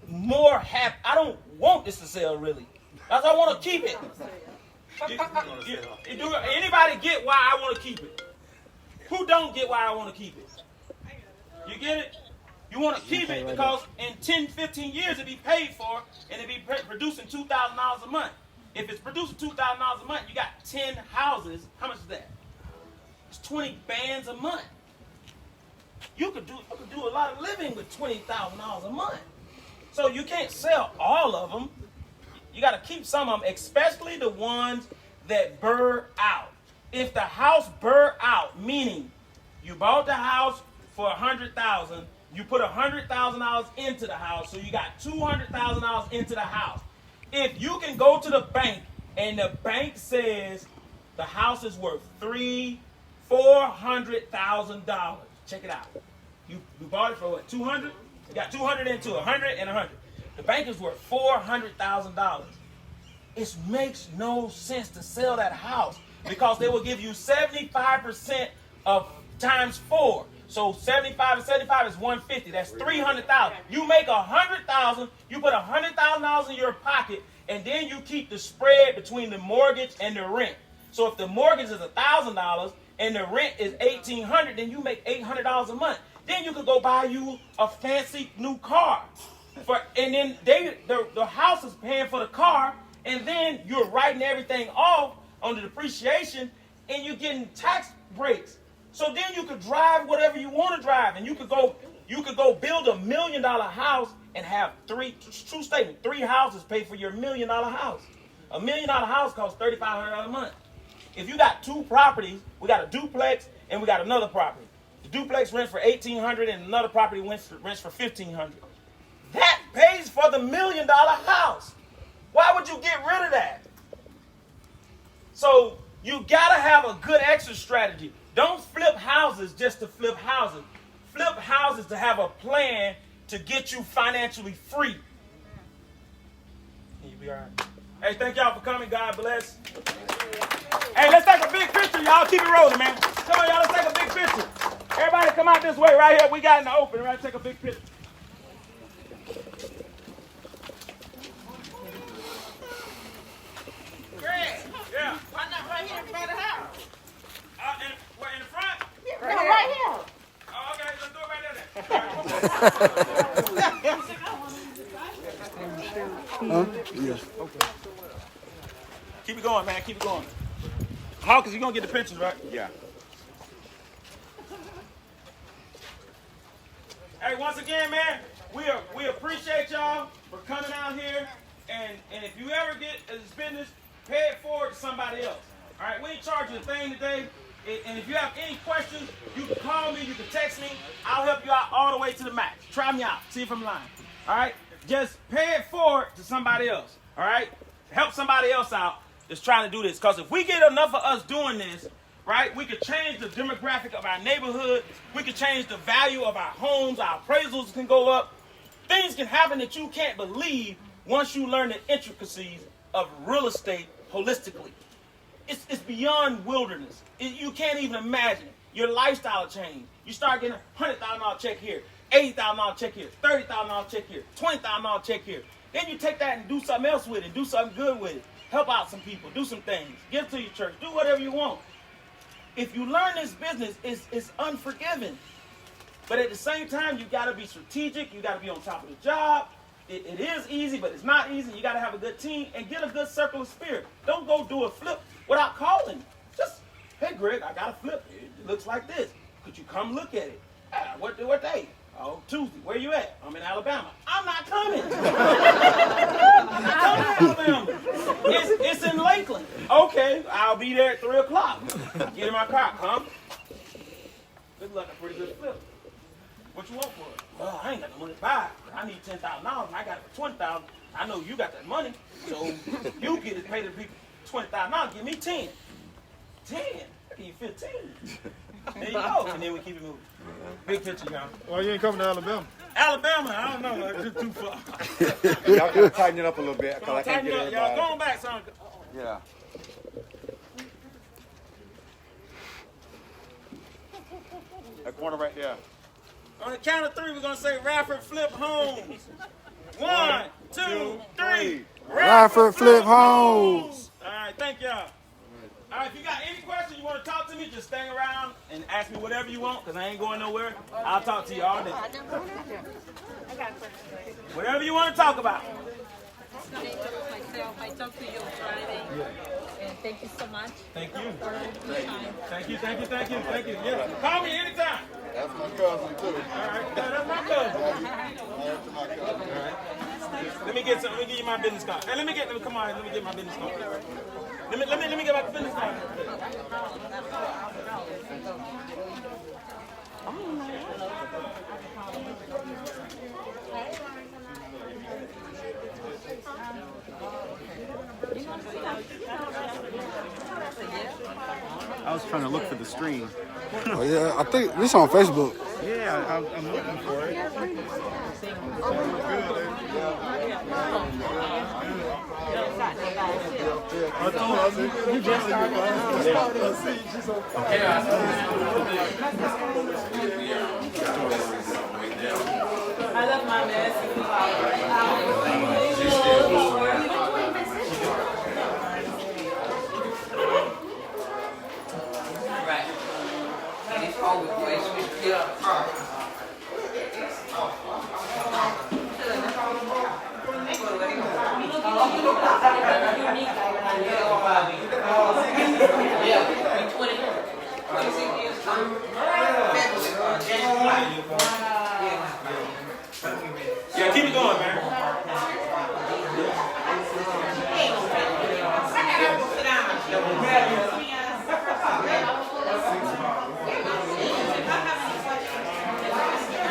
more happy. I don't want this to sell, really. I want to keep it. Anybody get why I want to keep it? Who don't get why I want to keep it? You get it? You want to keep it because in 10, 15 years it'll be paid for and it'll be producing $2,000 a month. If it's producing $2,000 a month, you got 10 houses. How much is that? It's 20 bands a month. You could do a lot of living with $20,000 a month. So you can't sell all of them. You got to keep some of them, especially the ones that burr out. If the house burr out, meaning you bought the house for $100,000. You put $100,000 into the house, so you got $200,000 into the house. If you can go to the bank and the bank says the house is worth $400,000. Check it out. You bought it for what? 200? You got 200 into 100 and 100. The bank is worth $400,000. It makes no sense to sell that house because they will give you 75% of times 4. So 75 and 75 is 150. That's 300,000. You make 100,000. You put $100,000 in your pocket, and then you keep the spread between the mortgage and the rent. So if the mortgage is $1,000 and the rent is $1,800, then you make $800 a month. Then you could go buy you a fancy new car, and then the house is paying for the car, and then you're writing everything off on the depreciation, and you're getting tax breaks. So then you could drive whatever you want to drive, and you could go build $1 million house and have three houses pay for your $1 million house. $1 million house costs $3,500 a month. If you got 2 properties, we got a duplex and we got another property. The duplex rents for $1,800 and another property rents for $1,500. That pays for the $1 million house. Why would you get rid of that? So you gotta have a good exit strategy. Don't flip houses just to flip houses. Flip houses to have a plan to get you financially free. Can you be all right? Hey, thank y'all for coming. God bless. Hey, let's take a big picture, y'all. Keep it rolling, man. Come on, y'all. Let's take a big picture. Everybody come out this way right here. We got in the open. Right? Take a big picture. Greg, Yeah. why not right here in front of the house? In the front? Right here. Oh, okay. Let's do it right there. Yes. Okay. Keep it going, man. Keep it going. Hawkins, you gonna get the pictures, right? Yeah. Hey, once again, man, we appreciate y'all for coming out here. And if you ever get this business, pay it forward to somebody else. All right, we ain't charging a thing today. And if you have any questions, you can call me, you can text me. I'll help you out all the way to the max. Try me out. See if I'm lying. All right? Just pay it forward to somebody else. All right? Help somebody else out that's trying to do this. Because if we get enough of us doing this, right, we could change the demographic of our neighborhood. We could change the value of our homes. Our appraisals can go up. Things can happen that you can't believe once you learn the intricacies of real estate holistically. It's beyond wilderness. You can't even imagine it. Your lifestyle change. You start getting a $100,000 check here, $80,000 check here, $30,000 check here, $20,000 check here. Then you take that and do something else with it. Do something good with it. Help out some people. Do some things. Give to your church. Do whatever you want. If you learn this business, it's unforgiving. But at the same time, you got to be strategic. You got to be on top of the job. It is easy, but it's not easy. You got to have a good team and get a good circle of spirit. Don't go do a flip without calling. Just, hey, Greg, I got a flip. It looks like this. Could you come look at it? What day? Oh, Tuesday. Where you at? I'm in Alabama. I'm not coming. I'm not coming to Alabama. It's in Lakeland. Okay, I'll be there at 3 o'clock. Get in my car. Come. Looks like a pretty good flip. What you want for it? Well, I ain't got no money to buy it. I need $10,000 and I got it for $20,000. I know you got that money, so you get it, pay the people $20,000. Give me 10. 10. I give you 15. There you go. And then we keep it moving. Big picture, y'all. Well, you ain't coming to Alabama. Alabama, I don't know. It's too far. Y'all gotta tighten it up a little bit because I can't Tighten get it up, everybody. y'all. Going back, son. Yeah. That corner right there. On the count of 3, we're going to say Radford Flip Homes. 1, 2, 3. Radford Flip Homes. All right, thank y'all. All right, if you got any questions, you want to talk to me, just stay around and ask me whatever you want, because I ain't going nowhere. I'll talk to you all day. Whatever you want to talk about. Myself, I talked to you on Friday, and thank you so much. Thank you. For your time. Thank you. Yeah. Call me anytime. That's my cousin too. All right, that's my cousin. That's my cousin. All right. Let me get some. Let me give you my business card. Hey, let me get my business card. Let me get my business card. I was trying to look for the stream. Oh yeah, I think this on Facebook. Yeah, I'm looking for it. You just started. I left my mess. Right. And it's always Yeah, keep it going, man.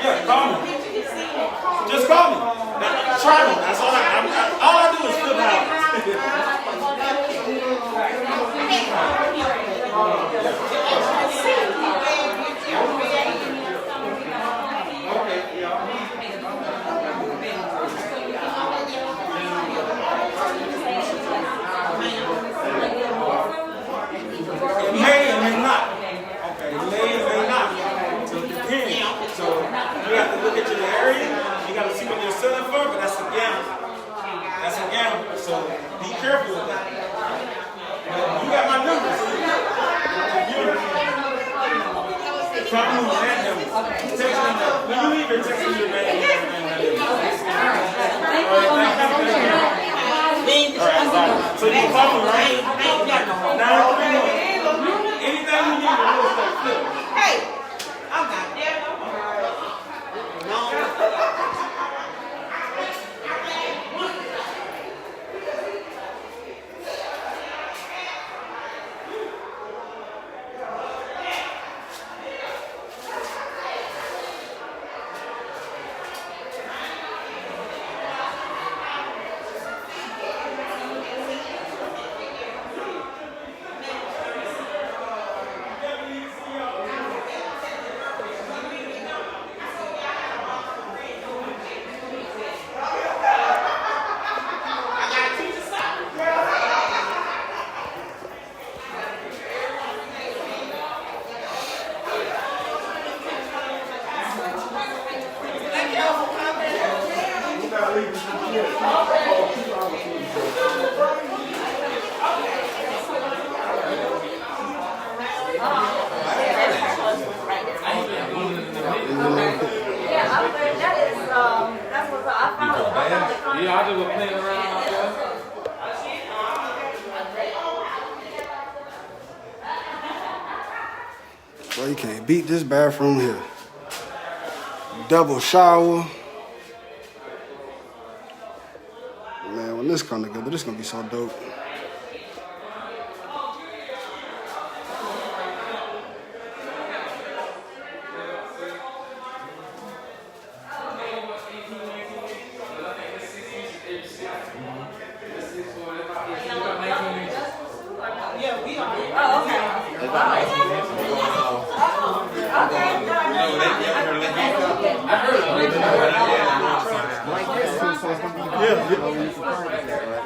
Yeah, call me. Just call me. Try me. That's all all I do is flip out. It may or may not. Okay, it may or may not. So it depends. So you have to look at your area. You got to see what they're selling for, but that's a gamble. That's a gamble. So be careful with that. You got my number. So try to move that number. Text me that. When you leave here, text me your name. So you call me, right? 931. Anything you need to real estate flip. Hey, I'm not there. Yeah, I just was playing around out there. Well, you can't beat this bathroom here. Double shower. Man, when this comes together, this is gonna be so dope.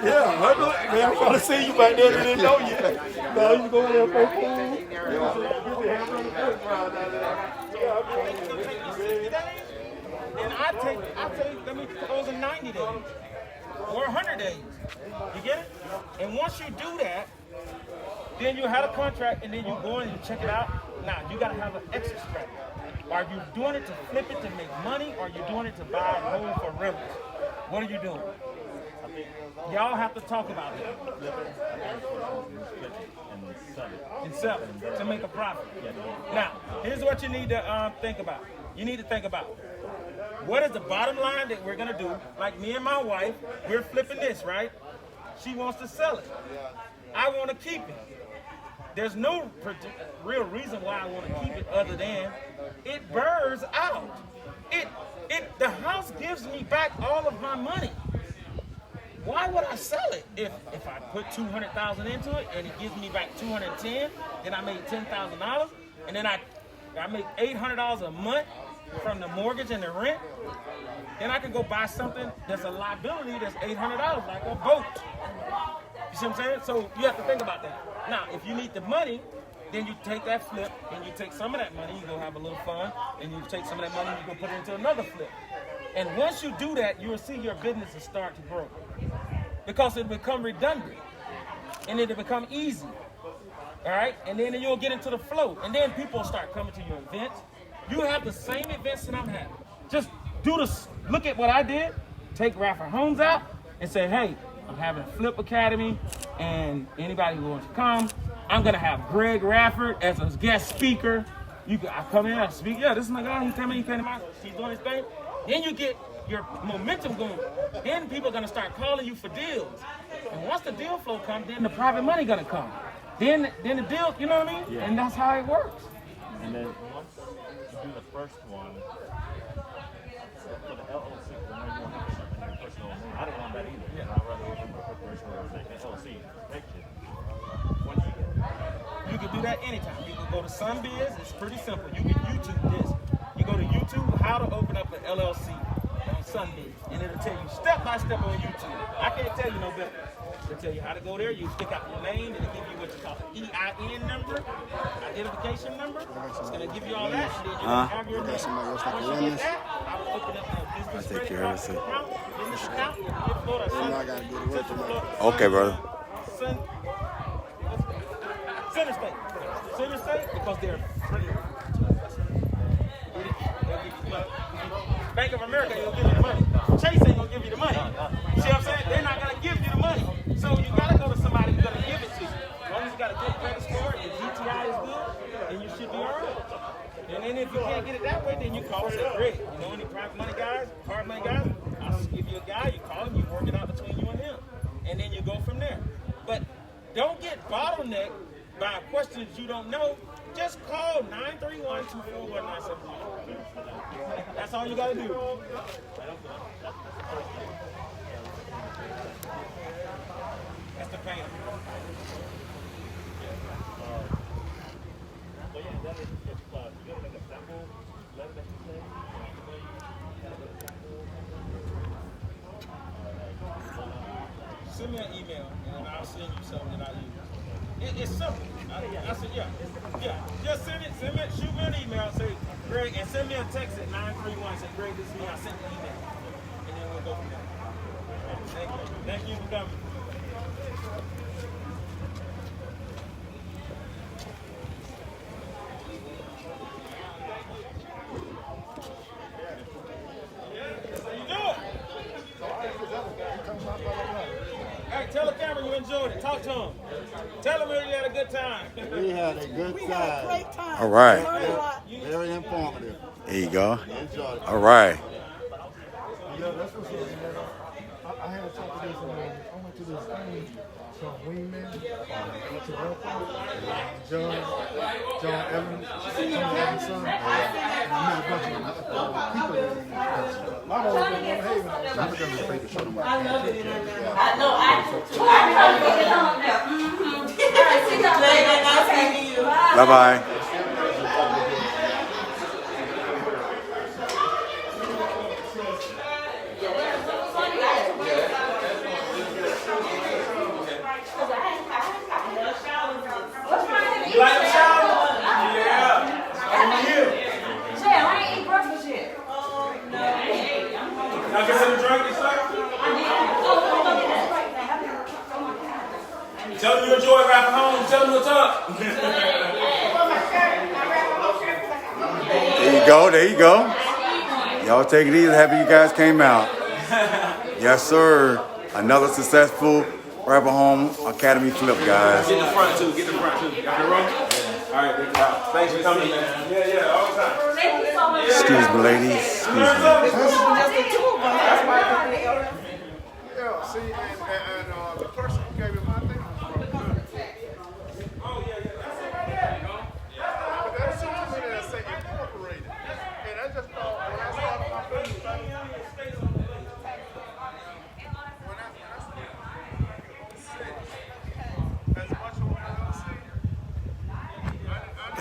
Yeah, I know. Man, I'm trying to see you back there. They didn't know you. Now you go there for food. And I take, let me close in 90 days or 100 days. You get it? And once you do that, then you have a contract and then you go in and check it out. Now, you got to have an exit strategy. Are you doing it to flip it to make money, or are you doing it to buy a home for rentals? What are you doing? Y'all have to talk about it. And sell it to make a profit. Now, here's what you need to think about. You need to think about what is the bottom line that we're going to do. Like me and my wife, we're flipping this, right? She wants to sell it. I want to keep it. there's no real reason why I want to keep it other than it burns out. The house gives me back all of my money. Why would I sell it if I put $200,000 into it and it gives me back $210,000, then I made $10,000, and then I make $800 a month from the mortgage and the rent, then I can go buy something that's a liability that's $800, like a boat. You see what I'm saying? So you have to think about that. Now, if you need the money, then you take that flip and you take some of that money, you go have a little fun, and you take some of that money and you go put it into another flip. And once you do that, you will see your business will start to grow. Because it'll become redundant. And it'll become easy. All right? And then you'll get into the flow. And then people will start coming to your events. You have the same events that I'm having. Just do this. Look at what I did. Take Radford Homes out and say, hey, I'm having a flip academy, and anybody who wants to come, I'm gonna have Greg Radford as a guest speaker. I come in, I speak. Yeah, this is my guy. He came in, he's doing his thing. Then you get your momentum going. Then people are gonna start calling you for deals. And once the deal flow comes, then the private money gonna come. Then the deal, you know what I mean? Yeah. And that's how it works. And then once you do the first one, for the LLC, I know you want to have something in your personal name. I didn't want that either. Yeah. I'd rather open a corporation or an LLC. Once you get it. You can do that anytime. You can go to Sunbiz. It's pretty simple. You can YouTube this. You go to YouTube, how to open up an LLC on Sunbiz, and it'll tell you step by step on YouTube. I can't tell you no better. It'll tell you how to go there. You stick out your name. It'll give you what you call an EIN number, identification number. It's gonna give you all that. And then you're gonna have your name. Once you get that, I will open up a business credit card account, business account. Okay, brother. Center State, because they're free. Bank of America ain't gonna give you the money. Chase ain't gonna give you the money. See what I'm saying? They're not gonna give you the money. So you gotta go to somebody who's gonna give it to you. As long as you got a good credit score and GTI is good, then you should be alright. And then if you can't get it that way, then you call and say, Greg, you know any private money guys, hard money guys? I'll just give you a guy, you call him, you work it out between you and him. And then you go from there. But don't get bottlenecked by questions you don't know. Just call 931-241-970. That's all you gotta do. That's the pain. Send me an email and I'll send you something that I use. It's simple. I said, yeah. Just send it, shoot me an email, say, Greg, and send me a text at 931, say, Greg, this is me, I sent the email. And then we'll go from there. Thank you for coming. Hey, tell the camera you enjoyed it. Talk to him. Tell them you had a good time. We had a good time. We had a great time. All right. Very informative. There you go. Enjoyed it. All right. Yeah, that's what's up. I had to talk to this. I went to this thing from Wingman to Radfords. John Evans' son. And I met a bunch of people there. My whole thing was Haven. I'm going to take a show them. I love it. I know. Bye-bye. You like the shower? Yeah. I'm here. Jay, I ain't eat breakfast yet. Oh, no. Now get some drink and stuff? Tell them you enjoy Radford Homes. Tell them what's up. There you go. Y'all take it easy. Happy you guys came out. Yes, sir. Another successful Radford Home Academy flip, guys. Get the front too. Got the room? All right, big pal. Thanks for coming, man. Yeah, all the time. Thank you so much. Excuse me, ladies. Excuse me. Yeah, see, and the person who gave me my thing was from good. Oh, yeah, that's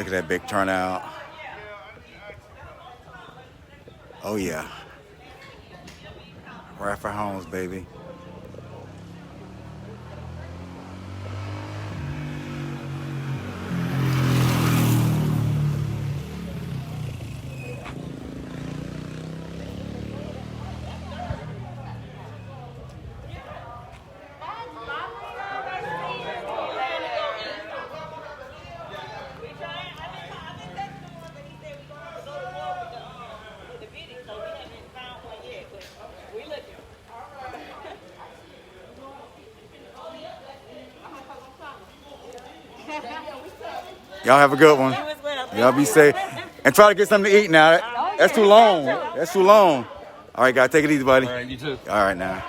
Look at that big turnout. Oh yeah. Radford Homes, baby. Y'all have a good one. Y'all be safe. And try to get something to eat now. That's too long. That's too long. All right, guys, take it easy, buddy. All right, you too. All right, now.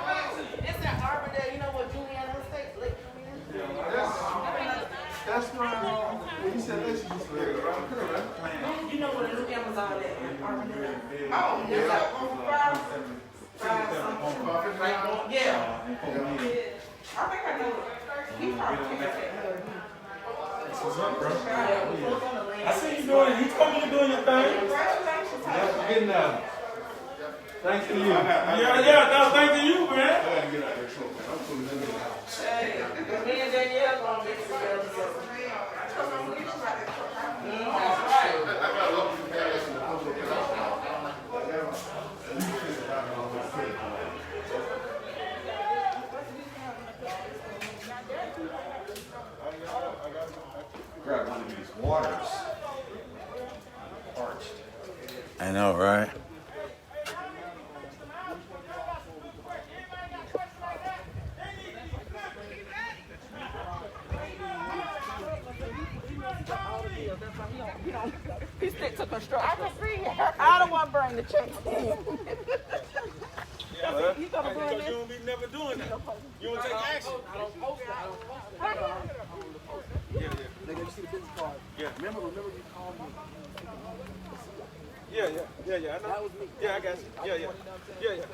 That's when you said this. You know what is Amazon at? Oh, there's that one yeah. I think I know it. He probably picked up that. What's up, bro? I see you doing it. You told me you're doing your thing. Congratulations. Yeah, getting out. Thanks to you. Yeah, no, thanks to you, man. Hey, me and Danielle gonna get together. Grab one of these waters. Parched. I know, right? He stick to construction. I can see. I don't want to bring the checks in. Yeah, you gonna because you don't be never doing that. You want to take action. I don't post it. Yeah. Nigga, you see the business card? Yeah. Remember you called me. Yeah. I know. That was me. Yeah, I got you. Yeah.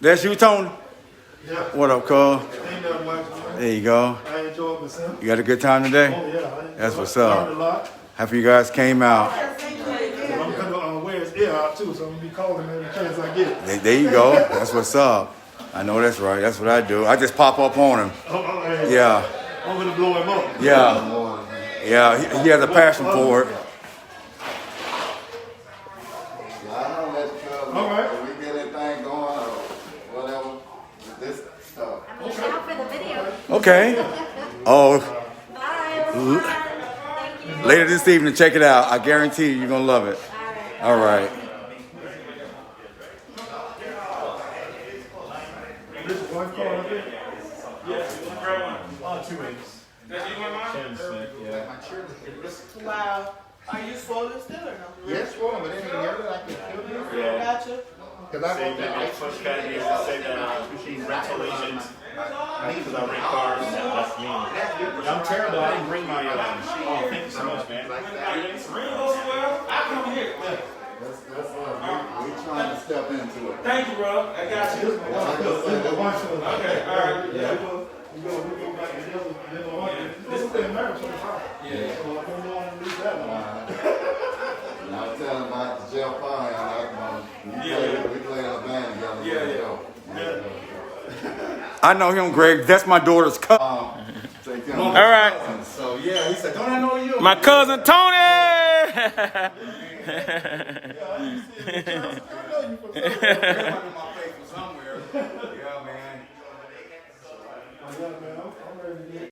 That's you, Tony? Yeah. What up, Carl? Ain't nothing much, man. There you go. I enjoyed myself. You got a good time today? Oh, yeah. That's what's learned a up. lot. Happy you guys came out. I'm gonna wear his ear out too, so I'm gonna be calling him every chance I get. There you go. That's what's up. I know that's right. That's what I do. I just pop up on him. Hey, Yeah. I'm gonna blow him up. Yeah. He has a passion for it. I'll let you know All right. if we get anything going or whatever with this stuff. I'm looking out for the video. Okay. Oh, Bye. later this evening, check it out. I guarantee you're going to love it. All right. This is one card up here. Yeah, 2 weeks. Wow. Are you swollen still or no? Yes, well, but any other I can still do. Gotcha. Because I Say want that that first cat is to say that machine rental agent. Because I rent cars. That's me. I'm terrible. I didn't bring my oh, thank you so much, man. I come here. That's we trying to step into it. Thank you, bro. I got you. Okay, all right. Yeah. We go back together. This is the American time. Yeah. So I don't want to lose that one. And I was telling about Jeff Fine on that one. We played a band together. Yeah. I know him, Greg. That's my daughter's cousin. All right. So yeah, he said, "Don't I know you?" My cousin Tony. Somewhere. Yeah, man. I'm ready to get